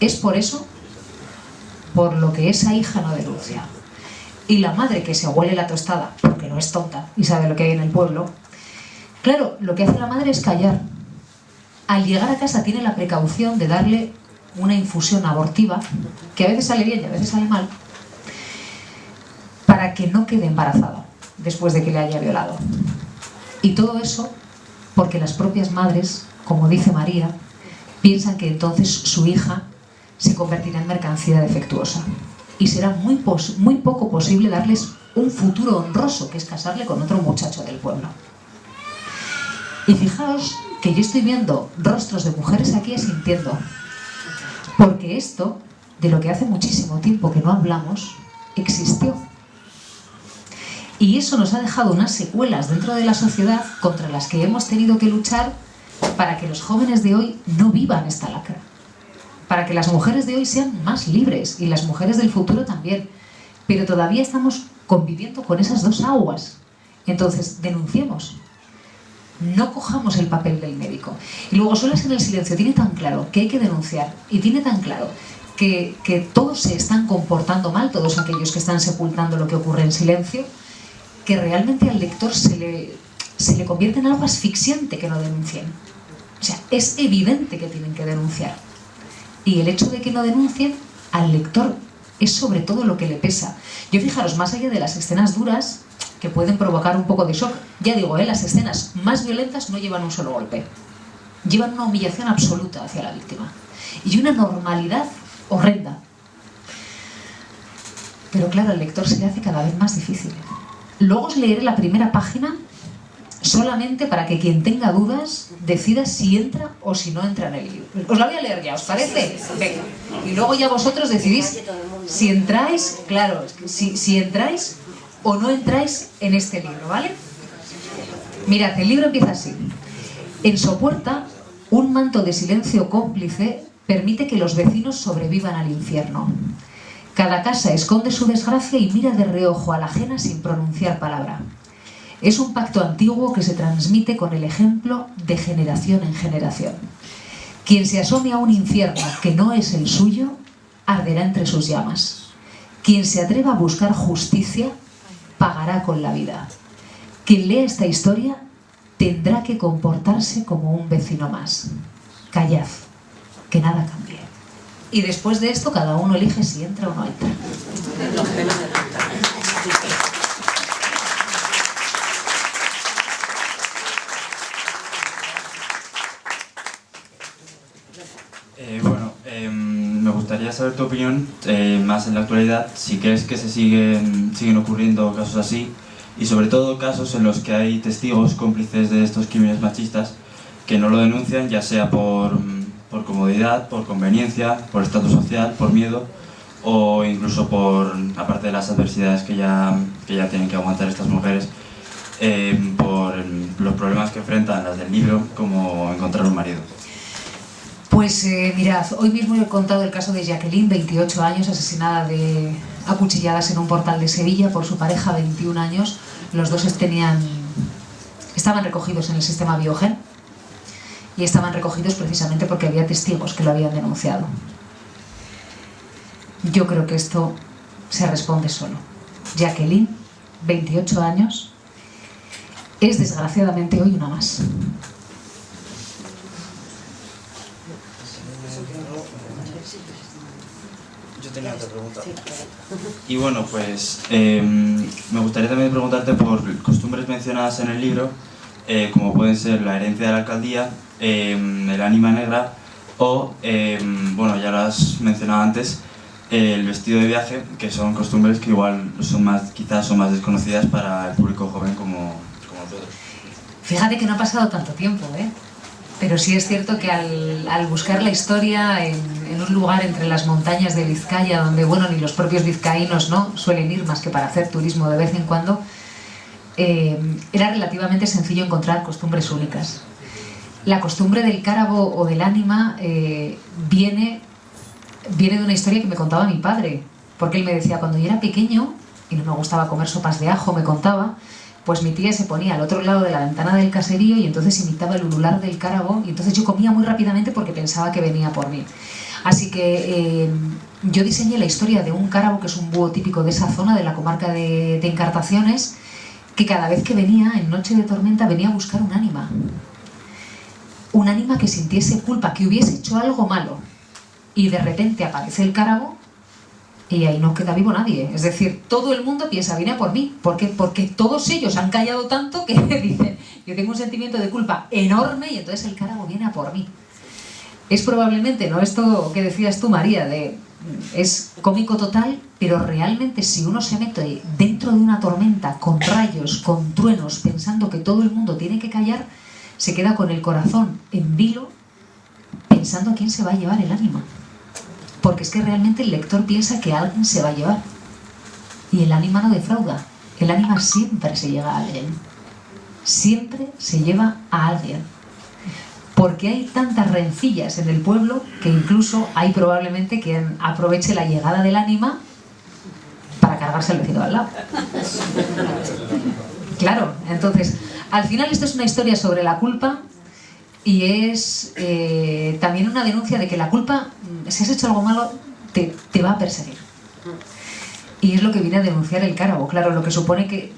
Es por eso por lo que esa hija no denuncia. Y la madre, que se huele la tostada, porque no es tonta y sabe lo que hay en el pueblo, claro, lo que hace la madre es callar. Al llegar a casa tiene la precaución de darle una infusión abortiva, que a veces sale bien y a veces sale mal, para que no quede embarazada después de que le haya violado. Y todo eso porque las propias madres, como dice María, piensan que entonces su hija se convertirá en mercancía defectuosa y será muy poco posible darles un futuro honroso, que es casarle con otro muchacho del pueblo. Y fijaos que yo estoy viendo rostros de mujeres aquí asintiendo, porque esto, de lo que hace muchísimo tiempo que no hablamos, existió. Y eso nos ha dejado unas secuelas dentro de la sociedad contra las que hemos tenido que luchar para que los jóvenes de hoy no vivan esta lacra. Para que las mujeres de hoy sean más libres y las mujeres del futuro también. Pero todavía estamos conviviendo con esas dos aguas. Entonces, denunciemos. No cojamos el papel del médico. Y luego, Solas en el Silencio tiene tan claro que hay que denunciar, y tiene tan claro que todos se están comportando mal, todos aquellos que están sepultando lo que ocurre en silencio, que realmente al lector se le convierte en algo asfixiante que no denuncien. O sea, es evidente que tienen que denunciar. Y el hecho de que no denuncien, al lector es sobre todo lo que le pesa. Yo, fijaros, más allá de las escenas duras, que pueden provocar un poco de shock, ya digo, las escenas más violentas no llevan un solo golpe. Llevan una humillación absoluta hacia la víctima. Y una normalidad horrenda. Pero claro, al lector se le hace cada vez más difícil. Luego os leeré la primera página solamente para que quien tenga dudas decida si entra o si no entra en el libro. Os la voy a leer ya, ¿os parece? Venga. Y luego ya vosotros decidís si entráis, claro, si entráis o no entráis en este libro, ¿vale? Mirad, el libro empieza así. En Sopuerta, un manto de silencio cómplice permite que los vecinos sobrevivan al infierno. Cada casa esconde su desgracia y mira de reojo a la ajena sin pronunciar palabra. Es un pacto antiguo que se transmite con el ejemplo de generación en generación. Quien se asome a un infierno que no es el suyo, arderá entre sus llamas. Quien se atreva a buscar justicia, pagará con la vida. Quien lea esta historia tendrá que comportarse como un vecino más. Callad, que nada cambie. Y después de esto, cada uno elige si entra o no entra. Me gustaría saber tu opinión, más en la actualidad, si crees que se siguen ocurriendo casos así, y sobre todo casos en los que hay testigos cómplices de estos crímenes machistas que no lo denuncian, ya sea por comodidad, por conveniencia, por estatus social, por miedo, o incluso aparte de las adversidades que ya tienen que aguantar estas mujeres, por los problemas que enfrentan las del libro, como encontrar un marido. Pues mirad, hoy mismo he contado el caso de Jacqueline, 28 años, asesinada a cuchilladas en un portal de Sevilla por su pareja, 21 años. Los dos estaban recogidos en el sistema Biogen y estaban recogidos precisamente porque había testigos que lo habían denunciado. Yo creo que esto se responde solo. Jacqueline, 28 años, es desgraciadamente hoy una más. Yo tenía otra pregunta. Y bueno, pues me gustaría también preguntarte por costumbres mencionadas en el libro, como pueden ser la herencia de la alcaldía, el ánima negra o, bueno, ya lo has mencionado antes, el vestido de viaje, que son costumbres que igual quizás son más desconocidas para el público joven como nosotros. Fíjate que no ha pasado tanto tiempo, pero sí es cierto que al buscar la historia en un lugar entre las montañas de Vizcaya, donde bueno, ni los propios vizcaínos no suelen ir más que para hacer turismo de vez en cuando, era relativamente sencillo encontrar costumbres únicas. La costumbre del cárabo o del ánima viene de una historia que me contaba mi padre, porque él me decía, cuando yo era pequeño y no me gustaba comer sopas de ajo, me contaba, pues mi tía se ponía al otro lado de la ventana del caserío y entonces imitaba el ulular del cárabo y entonces yo comía muy rápidamente porque pensaba que venía por mí. Así que yo diseñé la historia de un cárabo, que es un búho típico de esa zona, de la comarca de Encartaciones, que cada vez que venía, en noche de tormenta, venía a buscar un ánima. Un ánima que sintiese culpa, que hubiese hecho algo malo. Y de repente aparece el cárabo y ahí no queda vivo nadie. Es decir, todo el mundo piensa, viene a por mí. ¿Por qué? Porque todos ellos han callado tanto que dicen, yo tengo un sentimiento de culpa enorme y entonces el cárabo viene a por mí. Es probablemente, no esto que decías tú, María, es cómico total, pero realmente si uno se mete dentro de una tormenta con rayos, con truenos, pensando que todo el mundo tiene que callar, se queda con el corazón en vilo pensando a quién se va a llevar el ánima. Porque es que realmente el lector piensa que alguien se va a llevar. Y el ánima no defrauda. El ánima siempre se lleva a alguien. Siempre se lleva a alguien. Porque hay tantas rencillas en el pueblo que incluso hay probablemente quien aproveche la llegada del ánima para cargarse al vecino al lado. Claro, entonces, al final esto es una historia sobre la culpa. Y es también una denuncia de que la culpa, si has hecho algo malo, te va a perseguir. Y es lo que viene a denunciar el cárabo. Claro, lo que supone que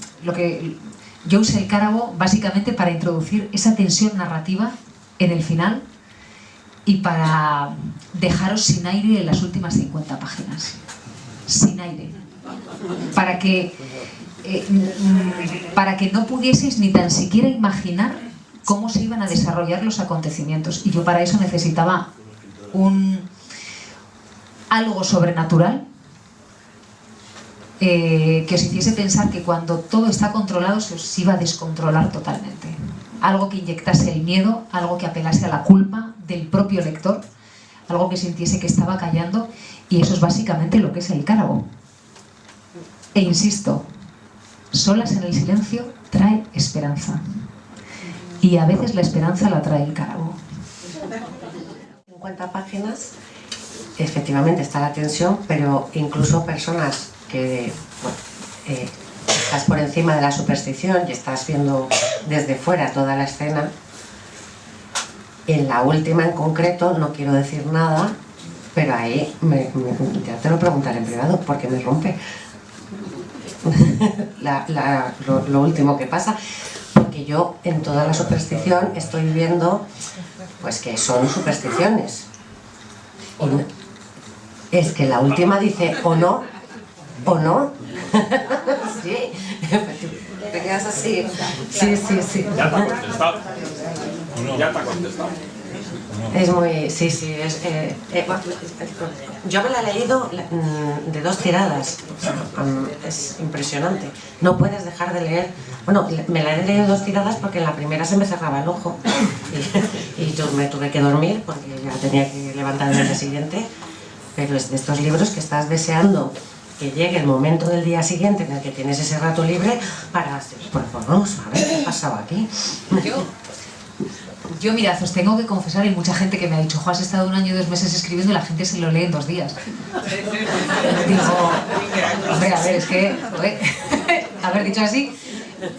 yo usé el cárabo básicamente para introducir esa tensión narrativa en el final y para dejaros sin aire en las últimas 50 páginas. Sin aire. Para que no pudieseis ni tan siquiera imaginar cómo se iban a desarrollar los acontecimientos. Y yo para eso necesitaba algo sobrenatural que os hiciese pensar que cuando todo está controlado se os iba a descontrolar totalmente. Algo que inyectase el miedo, algo que apelase a la culpa del propio lector, algo que sintiese que estaba callando, y eso es básicamente lo que es el cárabo. E insisto, solas en el silencio trae esperanza. Y a veces la esperanza la trae el cárabo. 50 páginas, efectivamente está la tensión, pero incluso personas que estás por encima de la superstición y estás viendo desde fuera toda la escena, En la última en concreto, no quiero decir nada, pero ahí ya te lo preguntaré en privado, porque me rompe lo último que pasa, porque yo en toda la superstición estoy viendo pues que son supersticiones. Y es que la última dice o no, sí, te quedas así, sí. Ya te ha contestado. Ya te ha contestado. Es muy... sí, yo me la he leído de 2 tiradas, es impresionante, no puedes dejar de leer. Bueno, me la he leído 2 tiradas porque en la primera se me cerraba el ojo y yo me tuve que dormir porque ya tenía que levantarme al día siguiente, pero es de estos libros que estás deseando que llegue el momento del día siguiente en el que tienes ese rato libre para, pues vamos a ver qué pasaba aquí. Yo, mirad, os tengo que confesar, hay mucha gente que me ha dicho, jo, has estado 1 año y 2 meses escribiendo y la gente se lo lee en 2 días. Digo, hombre, a ver, es que, joder, haber dicho así,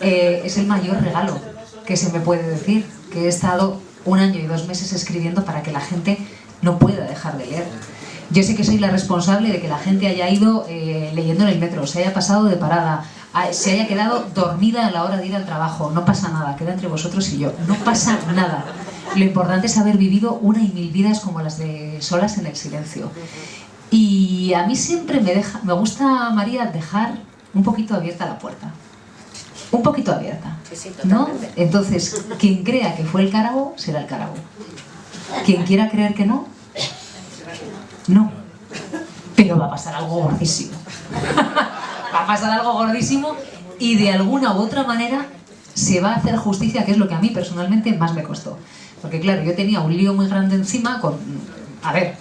es el mayor regalo que se me puede decir, que he estado 1 año y 2 meses escribiendo para que la gente no pueda dejar de leer. Yo sé que soy la responsable de que la gente haya ido leyendo en el metro, se haya pasado de parada, se haya quedado dormida a la hora de ir al trabajo. No pasa nada, queda entre vosotros y yo, no pasa nada. Lo importante es haber vivido 1 y 1000 vidas como las de Solas en el silencio. Y a mí siempre me gusta, María, dejar un poquito abierta la puerta. Un poquito abierta, ¿no? Entonces, quien crea que fue el Carago, será el Carago. Quien quiera creer que no, no. Pero va a pasar algo gordísimo. Va a pasar algo gordísimo y de alguna u otra manera se va a hacer justicia, que es lo que a mí personalmente más me costó. Porque claro, yo tenía un lío muy grande encima con... A ver,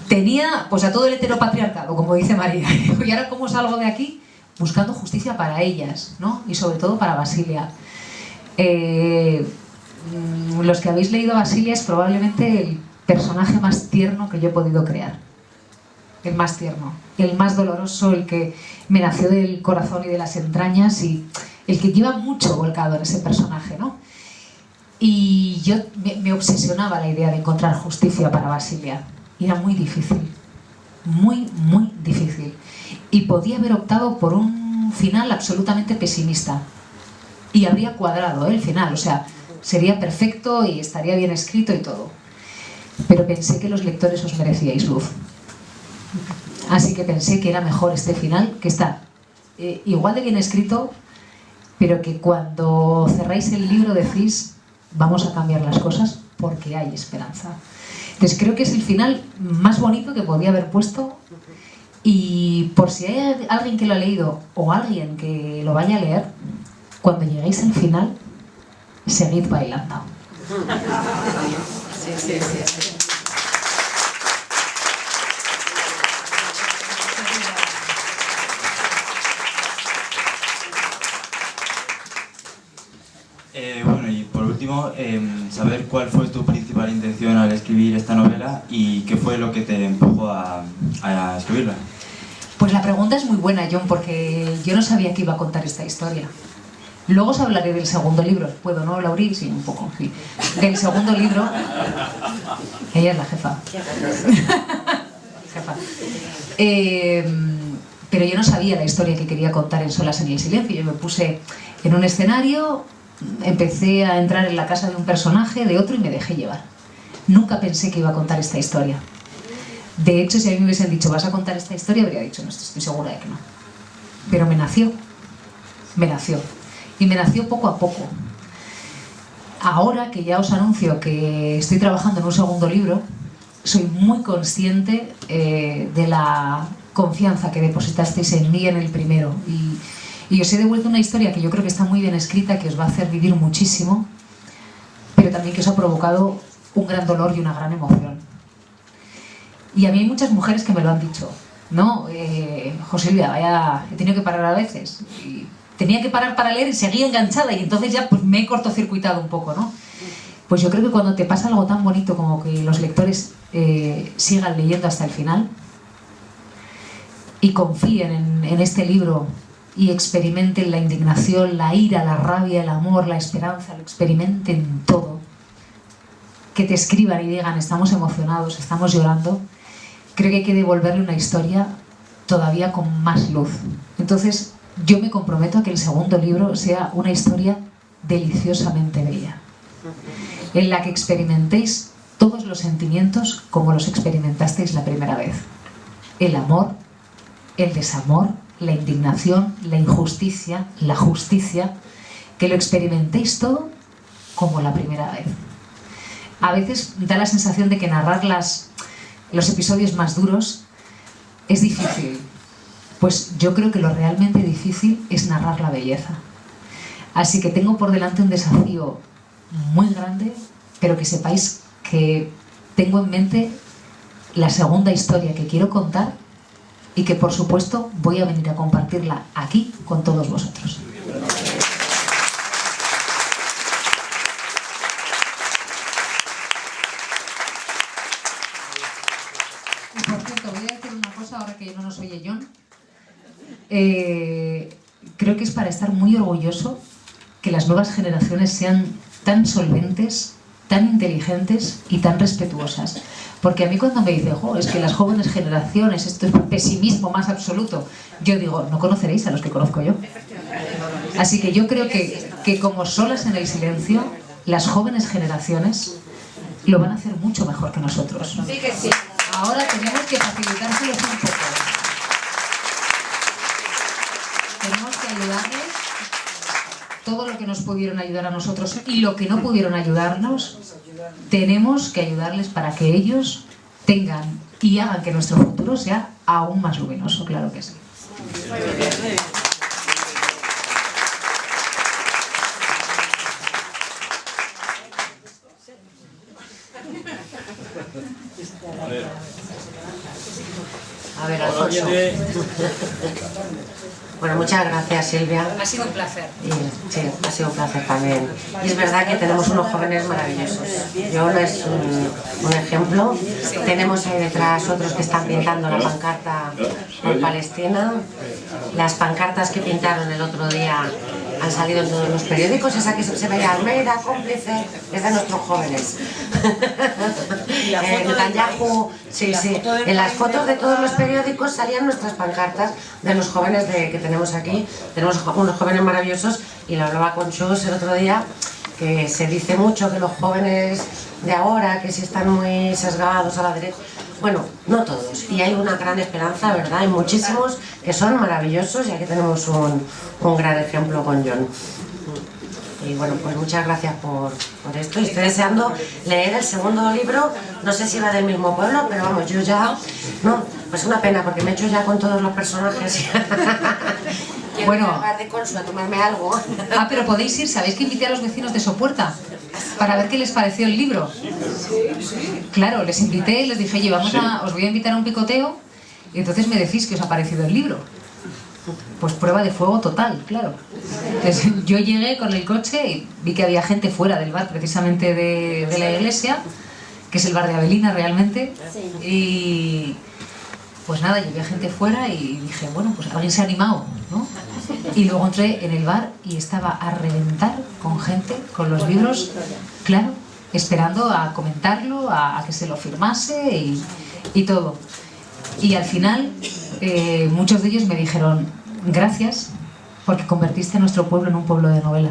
tenía pues a todo el heteropatriarcado, como dice María. Y ahora, ¿cómo salgo de aquí? Buscando justicia para ellas, ¿no? Y sobre todo para Basilia. Los que habéis leído Basilia es probablemente el personaje más tierno que yo he podido crear. El más tierno, el más doloroso, el que me nació del corazón y de las entrañas y el que lleva mucho volcado en ese personaje, ¿no? Y yo me obsesionaba la idea de encontrar justicia para Basilia. Y era muy difícil, muy difícil. Y podía haber optado por un final absolutamente pesimista. Y habría cuadrado el final, o sea, sería perfecto y estaría bien escrito y todo. Pero pensé que los lectores os merecíais luz. Así que pensé que era mejor este final, que está igual de bien escrito, pero que cuando cerráis el libro decís, vamos a cambiar las cosas porque hay esperanza. Entonces creo que es el final más bonito que podía haber puesto, y por si hay alguien que lo ha leído o alguien que lo vaya a leer, cuando lleguéis al final, seguid bailando. Sí. Bueno, y por último, saber cuál fue tu principal intención al escribir esta novela y qué fue lo que te empujó a escribirla. Pues la pregunta es muy buena, John, porque yo no sabía que iba a contar esta historia. Luego os hablaré del segundo libro. ¿Puedo, no, Lauri? Sí, un poco, sí. Del segundo libro. Ella es la jefa. Jefa. Pero yo no sabía la historia que quería contar en Solas en el silencio. Yo me puse en un escenario, empecé a entrar en la casa de un personaje, de otro, y me dejé llevar. Nunca pensé que iba a contar esta historia. De hecho, si a mí me hubiesen dicho, ¿vas a contar esta historia?, habría dicho, no, estoy segura de que no. Pero me nació. Y me nació poco a poco. Ahora que ya os anuncio que estoy trabajando en un segundo libro, soy muy consciente de la confianza que depositasteis en mí en el primero. Y os he devuelto una historia que yo creo que está muy bien escrita, que os va a hacer vivir muchísimo, pero también que os ha provocado un gran dolor y una gran emoción. Y a mí hay muchas mujeres que me lo han dicho, ¿no? Josilvia, vaya, he tenido que parar a veces. Y tenía que parar para leer y seguía enganchada, y entonces ya pues me he cortocircuitado un poco, ¿no? Pues yo creo que cuando te pasa algo tan bonito como que los lectores sigan leyendo hasta el final y confíen en este libro y experimenten la indignación, la ira, la rabia, el amor, la esperanza, lo experimenten todo, que te escriban y digan estamos emocionados, estamos llorando, creo que hay que devolverle una historia todavía con más luz. Entonces yo me comprometo a que el segundo libro sea una historia deliciosamente bella, en la que experimentéis todos los sentimientos como los experimentasteis la primera vez. El amor, el desamor, la indignación, la injusticia, la justicia, que lo experimentéis todo como la primera vez. A veces da la sensación de que narrar los episodios más duros es difícil. Pues yo creo que lo realmente difícil es narrar la belleza. Así que tengo por delante un desafío muy grande, pero que sepáis que tengo en mente la segunda historia que quiero contar y que por supuesto voy a venir a compartirla aquí con todos vosotros. Y por cierto, voy a decir una cosa ahora que no nos oye John. Creo que es para estar muy orgulloso que las nuevas generaciones sean tan solventes, tan inteligentes y tan respetuosas. Porque a mí cuando me dicen, es que las jóvenes generaciones, esto es pesimismo más absoluto, yo digo, no conoceréis a los que conozco yo. Así que yo creo que como solas en el silencio, las jóvenes generaciones lo van a hacer mucho mejor que nosotros. Sí que sí. Ahora tenemos que facilitárselos un poco. Tenemos que ayudarles todo lo que nos pudieron ayudar a nosotros y lo que no pudieron ayudarnos, tenemos que ayudarles para que ellos tengan y hagan que nuestro futuro sea aún más luminoso, claro que sí. A ver, Alfonso. Bueno, muchas gracias, Silvia. Ha sido un placer. Y, sí, ha sido un placer también. Y es verdad que tenemos unos jóvenes maravillosos. John es un ejemplo. Tenemos ahí detrás otros que están pintando la pancarta por Palestina. Las pancartas que pintaron el otro día han salido en todos los periódicos. Esa que se veía Almeida, cómplice, es de nuestros jóvenes. Netanyahu, sí, sí. En las fotos de todos los periódicos salían nuestras pancartas de los jóvenes que tenemos aquí. Tenemos unos jóvenes maravillosos y lo hablaba con Chus el otro día, que se dice mucho que los jóvenes de ahora, que si están muy sesgados a la derecha. Bueno, no todos, y hay una gran esperanza, ¿verdad? Hay muchísimos que son maravillosos y aquí tenemos un gran ejemplo con John. Y bueno, pues muchas gracias por esto. Y estoy deseando leer el segundo libro, no sé si va del mismo pueblo, pero vamos, yo ya... No, pues una pena, porque me he hecho ya con todos los personajes. Bueno, de Consu a tomarme algo. Ah, pero podéis ir, ¿sabéis que invité a los vecinos de Sopuerta? Para ver qué les pareció el libro. Claro, les invité, les dije, oye, os voy a invitar a un picoteo, y entonces me decís qué os ha parecido el libro. Pues prueba de fuego total, claro. Entonces, yo llegué con el coche y vi que había gente fuera del bar, precisamente de la iglesia, que es el bar de Avelina realmente, y pues nada, llevé a gente fuera y dije, bueno, pues alguien se ha animado, ¿no? Y luego entré en el bar y estaba a reventar con gente, con los libros, claro, esperando a comentarlo, a que se lo firmase y todo. Y al final, muchos de ellos me dijeron, gracias, porque convertiste a nuestro pueblo en un pueblo de novela.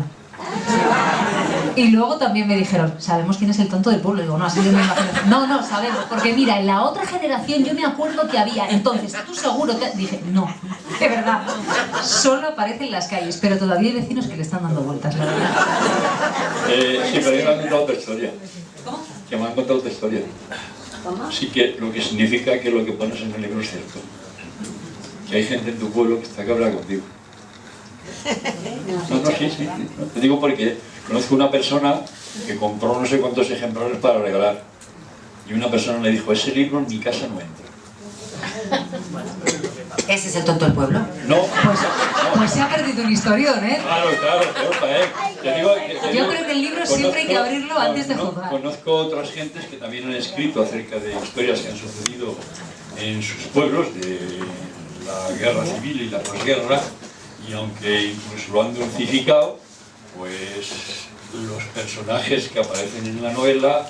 Y luego también me dijeron, ¿sabemos quién es el tonto del pueblo? Y digo, no, así yo me imagino. No, sabemos, porque mira, en la otra generación yo me acuerdo que había, entonces, ¿tú seguro que...? Dije, no, de verdad, solo aparece en las calles, pero todavía hay vecinos que le están dando vueltas, la verdad. Sí, pero me han contado otra historia. ¿Cómo? Que me han contado otra historia. Sí, que lo que significa que lo que pones en el libro es cierto. Que hay gente en tu pueblo que está cabreada contigo. No, sí. No. Te digo porque conozco una persona que compró no sé cuántos ejemplares para regalar. Y una persona le dijo, ese libro en mi casa no entra. ¿Ese es el tonto del pueblo? No. Pues se ha perdido un historión, ¿eh? Claro, para él. Yo creo que el libro siempre hay que abrirlo antes de juzgar. Conozco otras gentes que también han escrito acerca de historias que han sucedido en sus pueblos, de la guerra civil y la posguerra, y aunque incluso lo han dulcificado, pues los personajes que aparecen en la novela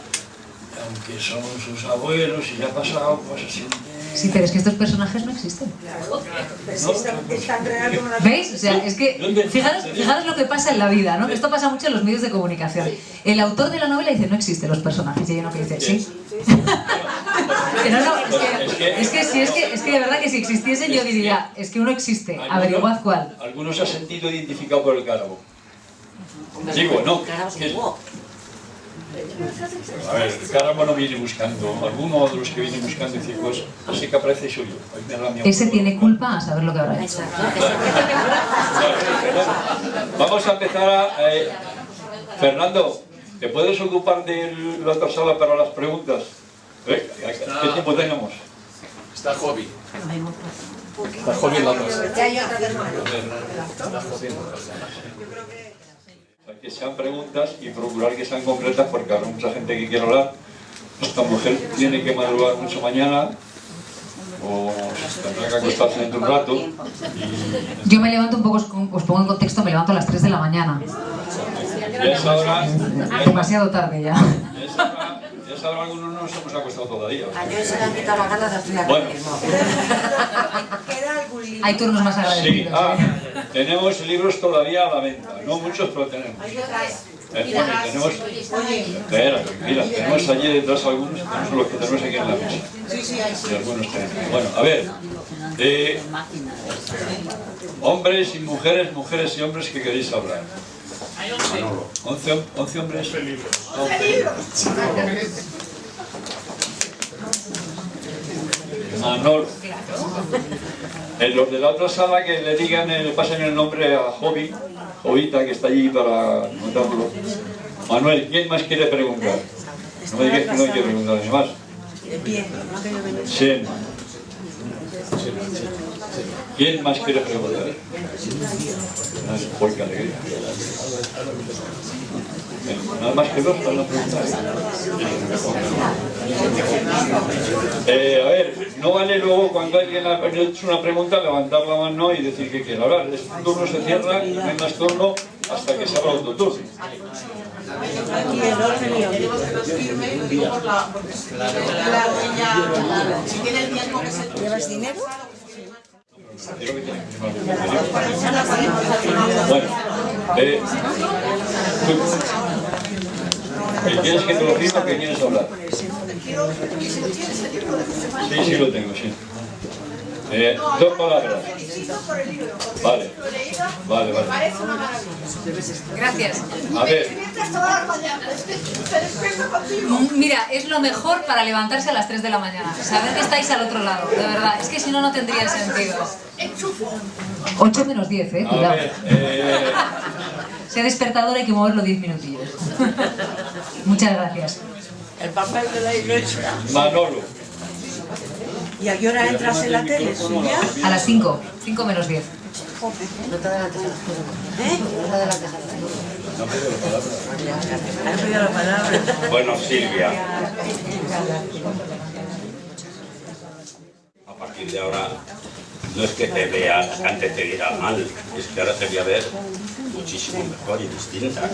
aunque son sus abuelos y ya ha pasado, pues así. Sí, pero es que estos personajes no existen. ¿No? ¿Veis? O sea, es que fijaros lo que pasa en la vida, ¿no? Esto pasa mucho en los medios de comunicación. El autor de la novela dice, no existen los personajes, y hay uno que dice, sí. Que no, es que de verdad que si existiesen yo diría, es que uno existe, averiguad cuál. Algunos se han sentido identificados por el Cárabo. Digo, no. A ver, el Cáramo no viene buscando, alguno de los que viene buscando dice, pues, así que aparece soy yo. Ese tiene culpa a saber lo que habrá hecho. Vamos a empezar a... Fernando, ¿te puedes ocupar de la otra sala para las preguntas? ¿Qué tiempo tenemos? Está Hobby. Está Hobby en la otra sala. Que sean preguntas y procurar que sean concretas porque habrá mucha gente que quiere hablar. Esta mujer tiene que madrugar mucho mañana o tendrá que acostarse dentro de un rato. Yo me levanto un poco, os pongo en contexto, me levanto a las 3 de la mañana. Y a esa hora... Demasiado tarde ya. Y a esa hora algunos no nos hemos acostado todavía. A Joy se le han quitado las ganas de estudiar. Bueno. Hay turnos más agradecidos. Sí, tenemos libros todavía a la venta, no muchos, pero tenemos. Tenemos, espera, tranquila, tenemos allí detrás algunos, tenemos los que tenemos aquí en la mesa. Y algunos tenemos. Bueno, a ver, hombres y mujeres, mujeres y hombres que queréis hablar. 11 hombres. 11 libros. Manolo. En los de la otra sala que le digan, le pasen el nombre a Jovita, que está allí para notarlo. Manuel, ¿quién más quiere preguntar? No me digas que no quiere preguntar, ¿ni más? Sí. ¿Quién más quiere preguntar? ¡Uy, qué alegría! Nada más que dos para preguntar. A ver, no vale luego cuando alguien ha hecho una pregunta levantar la mano y decir que quiere hablar. Este turno se cierra y no hay más turno hasta que se abra otro turno. ¿Llevas dinero? Bueno, ¿quieres que te lo firme o que quieres hablar? Sí, lo tengo, sí. 2 palabras. Vale. Gracias. A ver. Mira, es lo mejor para levantarse a las 3 de la mañana. Saber que estáis al otro lado, de verdad. Es que si no, no tendría sentido. 8 menos 10, cuidado. A ver, Sea despertador hay que moverlo 10 minutillos. Muchas gracias. El papel de la iglesia. Manolo. ¿Y a qué hora entras en la tele, Silvia? A las 5, 5 menos 10. No te adelantes a las cosas. No te adelantes a las cosas. No me dio la palabra. ¿Has pedido la palabra? Bueno, Silvia, a partir de ahora no es que te vea, antes te viera mal, es que ahora te voy a ver muchísimo mejor y distinta,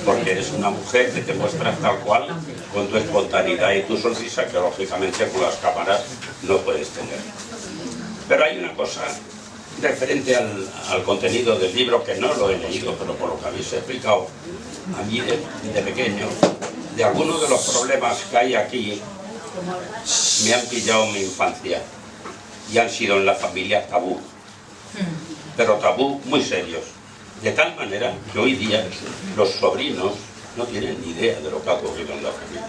porque eres una mujer que te muestras tal cual, con tu espontaneidad y tu sonrisa, que lógicamente con las cámaras no puedes tener. Pero hay una cosa referente al contenido del libro, que no lo he leído, pero por lo que habéis explicado, a mí de pequeño, de algunos de los problemas que hay aquí, me han pillado en mi infancia y han sido en la familia tabú, pero tabú muy serios, de tal manera que hoy día los sobrinos no tienen ni idea de lo que ha ocurrido en la familia.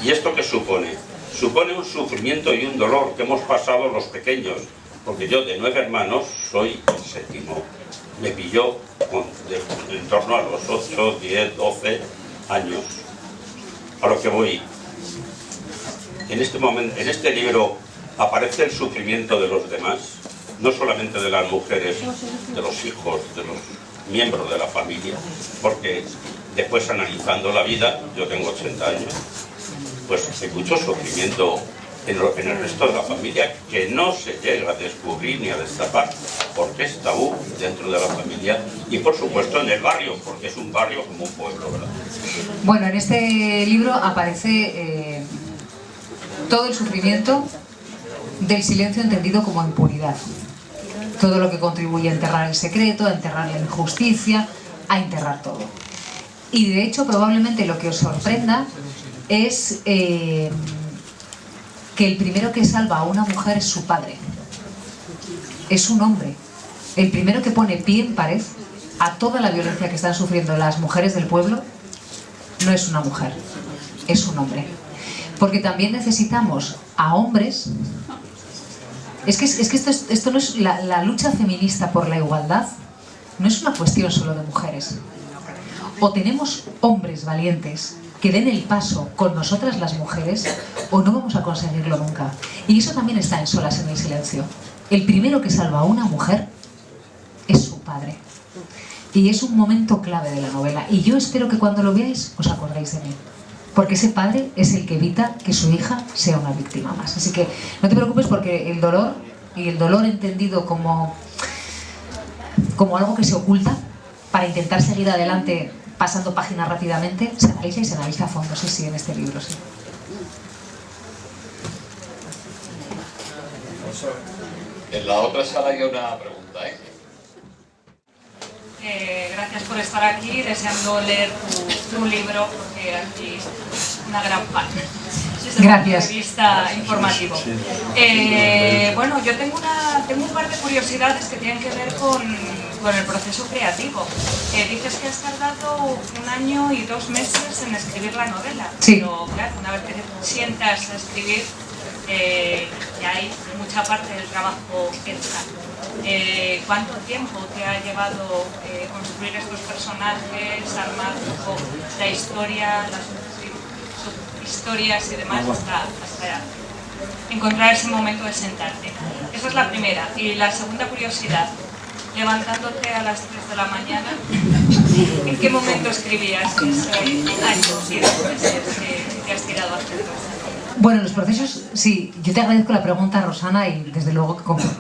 ¿Y esto qué supone? Supone un sufrimiento y un dolor que hemos pasado los pequeños, porque yo de 9 hermanos soy el 7º. Me pilló en torno a los 8, 10, 12 años. A lo que voy. En este momento, en este libro aparece el sufrimiento de los demás, no solamente de las mujeres, de los hijos, de los miembros de la familia, porque después analizando la vida, yo tengo 80 años, pues hay mucho sufrimiento en el resto de la familia, que no se llega a descubrir ni a destapar, porque es tabú dentro de la familia y por supuesto en el barrio, porque es un barrio como un pueblo, ¿verdad? Bueno, en este libro aparece todo el sufrimiento del silencio entendido como impunidad. Todo lo que contribuye a enterrar el secreto, a enterrar la injusticia, a enterrar todo. Y de hecho probablemente lo que os sorprenda es que el primero que salva a una mujer es su padre. Es un hombre. El primero que pone pie en pared a toda la violencia que están sufriendo las mujeres del pueblo no es una mujer, es un hombre. Porque también necesitamos a hombres. Es que esto no es la lucha feminista por la igualdad, no es una cuestión solo de mujeres. O tenemos hombres valientes que den el paso con nosotras las mujeres, o no vamos a conseguirlo nunca. Y eso también está en Solas en el silencio. El primero que salva a una mujer es su padre. Y es un momento clave de la novela. Y yo espero que cuando lo veáis os acordéis de mí. Porque ese padre es el que evita que su hija sea una víctima más. Así que no te preocupes, porque el dolor, y el dolor entendido como algo que se oculta para intentar seguir adelante pasando páginas rápidamente, se analiza y se analiza a fondo. Sí, sí, en este libro, sí. En la otra sala hay una pregunta, ¿eh? Gracias por estar aquí, deseando leer tu libro, porque aquí es una gran parte. Desde Gracias. el punto de vista informativo. Bueno, yo tengo un par de curiosidades que tienen que ver con el proceso creativo. Dices que has tardado 1 año y 2 meses en escribir la novela. Sí. Pero claro, una vez que te sientas a escribir, ya hay mucha parte del trabajo hecha. ¿Cuánto tiempo te ha llevado construir estos personajes, armar un poco la historia, las subhistorias y demás hasta encontrar ese momento de sentarte? Esa es la primera. Y la segunda curiosidad, levantándote a las 3 de la mañana, ¿en qué momento escribías ese año y 2 meses que te has tirado a hacer todo? Bueno, los procesos, sí, yo te agradezco la pregunta, Rosana, y desde luego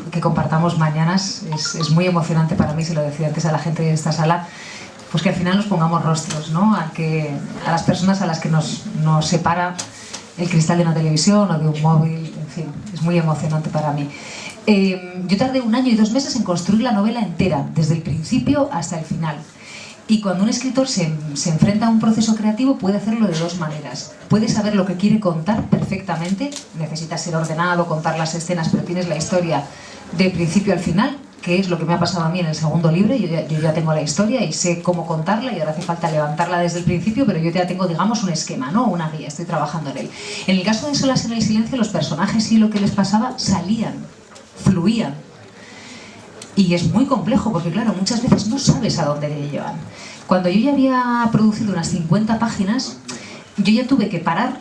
que compartamos mañanas. Es muy emocionante para mí, se lo decía antes a la gente de esta sala, pues que al final nos pongamos rostros, ¿no? A las personas a las que nos separa el cristal de una televisión o de un móvil, en fin, es muy emocionante para mí. Yo tardé 1 año y 2 meses en construir la novela entera, desde el principio hasta el final. Y cuando un escritor se enfrenta a un proceso creativo puede hacerlo de 2 maneras. Puede saber lo que quiere contar perfectamente, necesita ser ordenado, contar las escenas, pero tienes la historia de principio al final, que es lo que me ha pasado a mí en el segundo libro. Yo ya tengo la historia y sé cómo contarla, y ahora hace falta levantarla desde el principio, pero yo ya tengo, digamos, un esquema, ¿no? Una guía, estoy trabajando en él. En el caso de Solas en el silencio, los personajes y lo que les pasaba salían, fluían. Y es muy complejo porque, claro, muchas veces no sabes a dónde te llevan. Cuando yo ya había producido unas 50 páginas, yo ya tuve que parar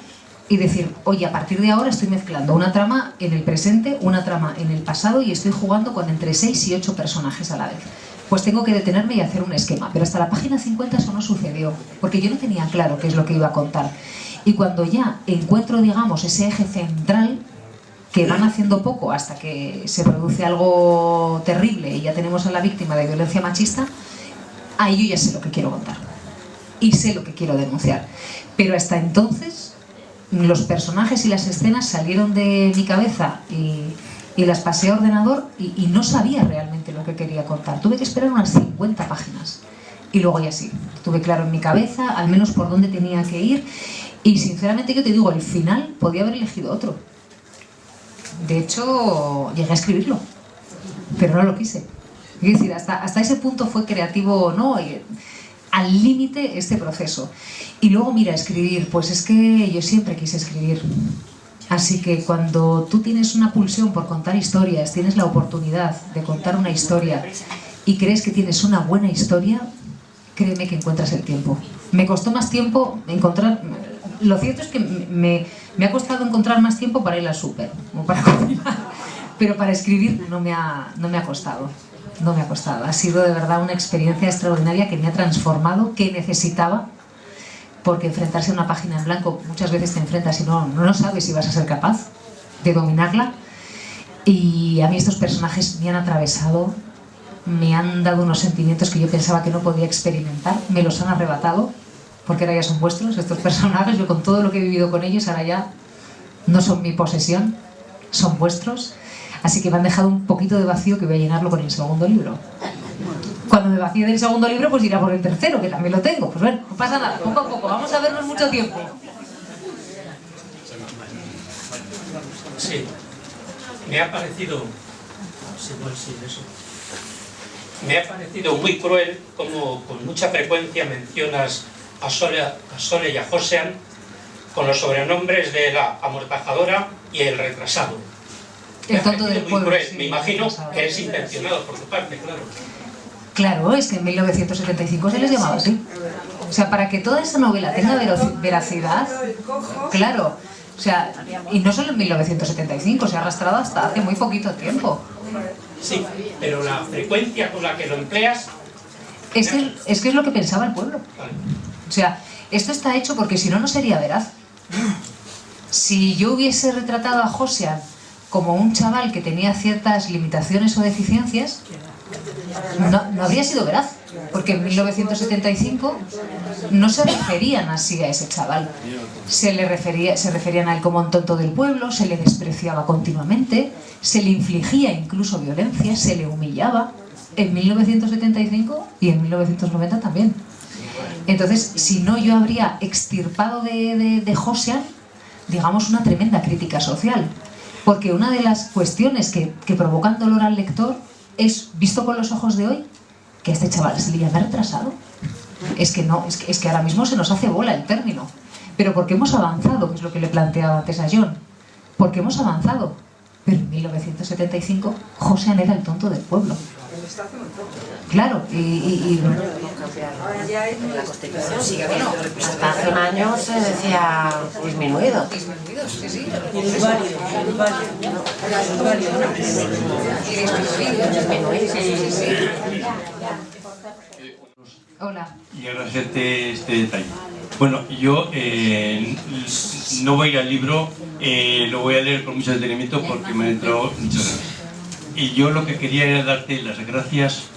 y decir, oye, a partir de ahora estoy mezclando una trama en el presente, una trama en el pasado, y estoy jugando con entre 6 y 8 personajes a la vez. Pues tengo que detenerme y hacer un esquema. Pero hasta la página 50 eso no sucedió, porque yo no tenía claro qué es lo que iba a contar. Y cuando ya encuentro, digamos, ese eje central, que van haciendo poco hasta que se produce algo terrible y ya tenemos a la víctima de violencia machista, ahí yo ya sé lo que quiero contar y sé lo que quiero denunciar. Pero hasta entonces los personajes y las escenas salieron de mi cabeza y las pasé a ordenador y no sabía realmente lo que quería contar. Tuve que esperar unas 50 páginas y luego ya sí, tuve claro en mi cabeza al menos por dónde tenía que ir, y sinceramente yo te digo, el final podía haber elegido otro. De hecho, llegué a escribirlo, pero no lo quise. Es decir, hasta ese punto fue creativo, ¿no? Y al límite este proceso. Y luego, mira, escribir, pues es que yo siempre quise escribir. Así que cuando tú tienes una pulsión por contar historias, tienes la oportunidad de contar una historia y crees que tienes una buena historia, créeme que encuentras el tiempo. Me costó más tiempo encontrar... Lo cierto es que me ha costado encontrar más tiempo para ir al súper o para cocinar, pero para escribir no me ha costado. No me ha costado. Ha sido de verdad una experiencia extraordinaria que me ha transformado, que necesitaba, porque enfrentarse a una página en blanco, muchas veces te enfrentas y no sabes si vas a ser capaz. de dominarla. Y a mí estos personajes me han atravesado, me han dado unos sentimientos que yo pensaba que no podía experimentar, me los han arrebatado, porque ahora ya son vuestros estos personajes. Yo con todo lo que he vivido con ellos ahora ya no son mi posesión, son vuestros. Así que me han dejado un poquito de vacío que voy a llenarlo con el segundo libro. Cuando me vacíe del segundo libro, pues irá por el tercero, que también lo tengo. Pues bueno, no pasa nada, poco a poco, vamos a vernos mucho tiempo. Sí, me ha parecido... Me ha parecido muy cruel como con mucha frecuencia mencionas a Sole y a Josean con los sobrenombres de la amortajadora y el retrasado. El tonto del muy pueblo. cruel. Sí, me imagino que es intencionado por tu parte, claro. Claro, es que en 1975 se les llamaba así. O sea, para que toda esa novela tenga veracidad, claro, o sea, y no solo en 1975, se ha arrastrado hasta hace muy poquito tiempo. Sí, pero la frecuencia con la que lo empleas... Es que es lo que pensaba el pueblo. O sea, esto está hecho porque si no, no sería veraz. Si yo hubiese retratado a Josean como un chaval que tenía ciertas limitaciones o deficiencias, no habría sido veraz, porque en 1975 no se referían así a ese chaval. Se referían a él como un tonto del pueblo, se le despreciaba continuamente, se le infligía incluso violencia, se le humillaba en 1975 y en 1990 también. Entonces, si no, yo habría extirpado de Josean, digamos, una tremenda crítica social. Porque una de las cuestiones que provocan dolor al lector es, visto con los ojos de hoy, que a este chaval se le llama retrasado. Es que no, es que ahora mismo se nos hace bola el término. Pero porque hemos avanzado, que es lo que le planteaba antes a John. Porque hemos avanzado. Pero en 1975, Josean era el tonto del pueblo. Claro, y bueno. La Constitución sigue habiendo. Hasta hace un año se decía disminuido. Sí, sí. Hola. Y agradecerte este detalle. Bueno, yo no voy al libro, lo voy a leer con mucho detenimiento porque me han entrado muchas ganas. Y yo lo que quería era darte las gracias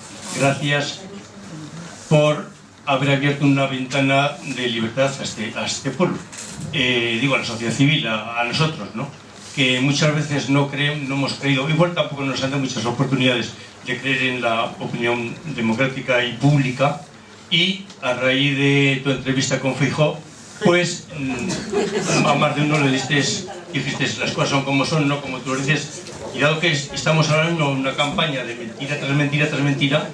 por haber abierto una ventana de libertad a este pueblo. Digo, a la sociedad civil, a nosotros, ¿no? Que muchas veces no hemos creído, igual tampoco nos han dado muchas oportunidades de creer en la opinión democrática y pública. Y a raíz de tu entrevista con Feijóo, pues a más de uno le dijiste las cosas son como son, no como tú lo dices. Y dado que estamos hablando de una campaña de mentira tras mentira tras mentira,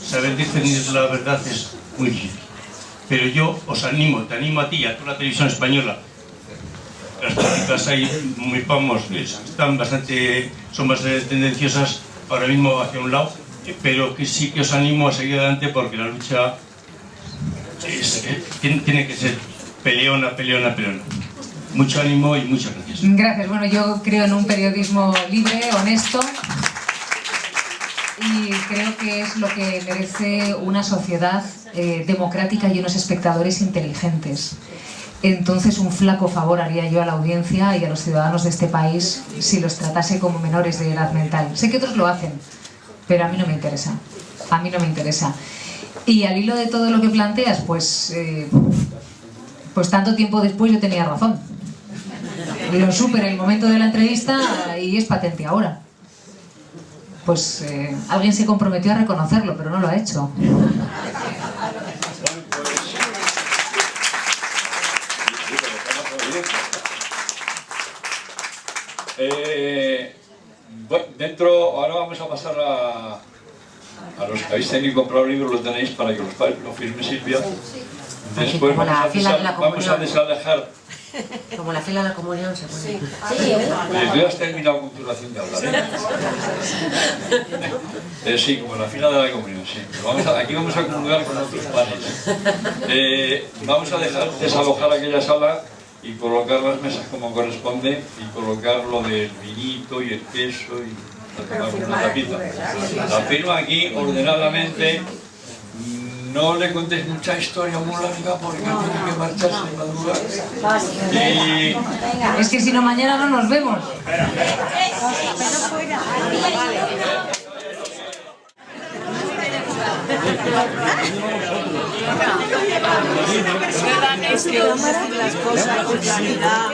saber discernir la verdad es muy difícil. Pero yo os animo, te animo a ti y a toda la televisión española. Las políticas ahí muy famosas, son bastante tendenciosas ahora mismo hacia un lado, pero que sí que os animo a seguir adelante porque la lucha tiene que ser peleona. Mucho ánimo y muchas gracias. Gracias. Bueno, yo creo en un periodismo libre, honesto, y creo que es lo que merece una sociedad democrática y unos espectadores inteligentes. Entonces un flaco favor haría yo a la audiencia y a los ciudadanos de este país si los tratase como menores de edad mental. Sé que otros lo hacen, pero a mí no me interesa. A mí no me interesa. Y al hilo de todo lo que planteas, pues tanto tiempo después yo tenía razón. Lo supe en el momento de la entrevista y es patente ahora. Pues alguien se comprometió a reconocerlo, pero no lo ha hecho. Ahora vamos a pasar a los que habéis tenido que comprar el libro, lo tenéis para que lo firme Silvia. Después vamos a desalejar. Como la fila de la comunión se pone. Tú has terminado con tu oración de hablar, sí, como la fila de la comunión, sí. Aquí vamos a comulgar con otros panes. Vamos a desalojar aquella sala y colocar las mesas como corresponde y colocar lo del vinito y el queso y tomar una tapita. La firma aquí ordenadamente, no le contéis mucha historia muy larga porque tiene que marcharse de madrugada. Es que si no mañana no nos vemos. Es que vamos a decir las cosas con claridad.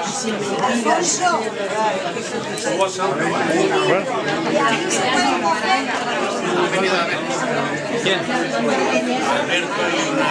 Sin mentiras. ¿Quién? Alberto y unos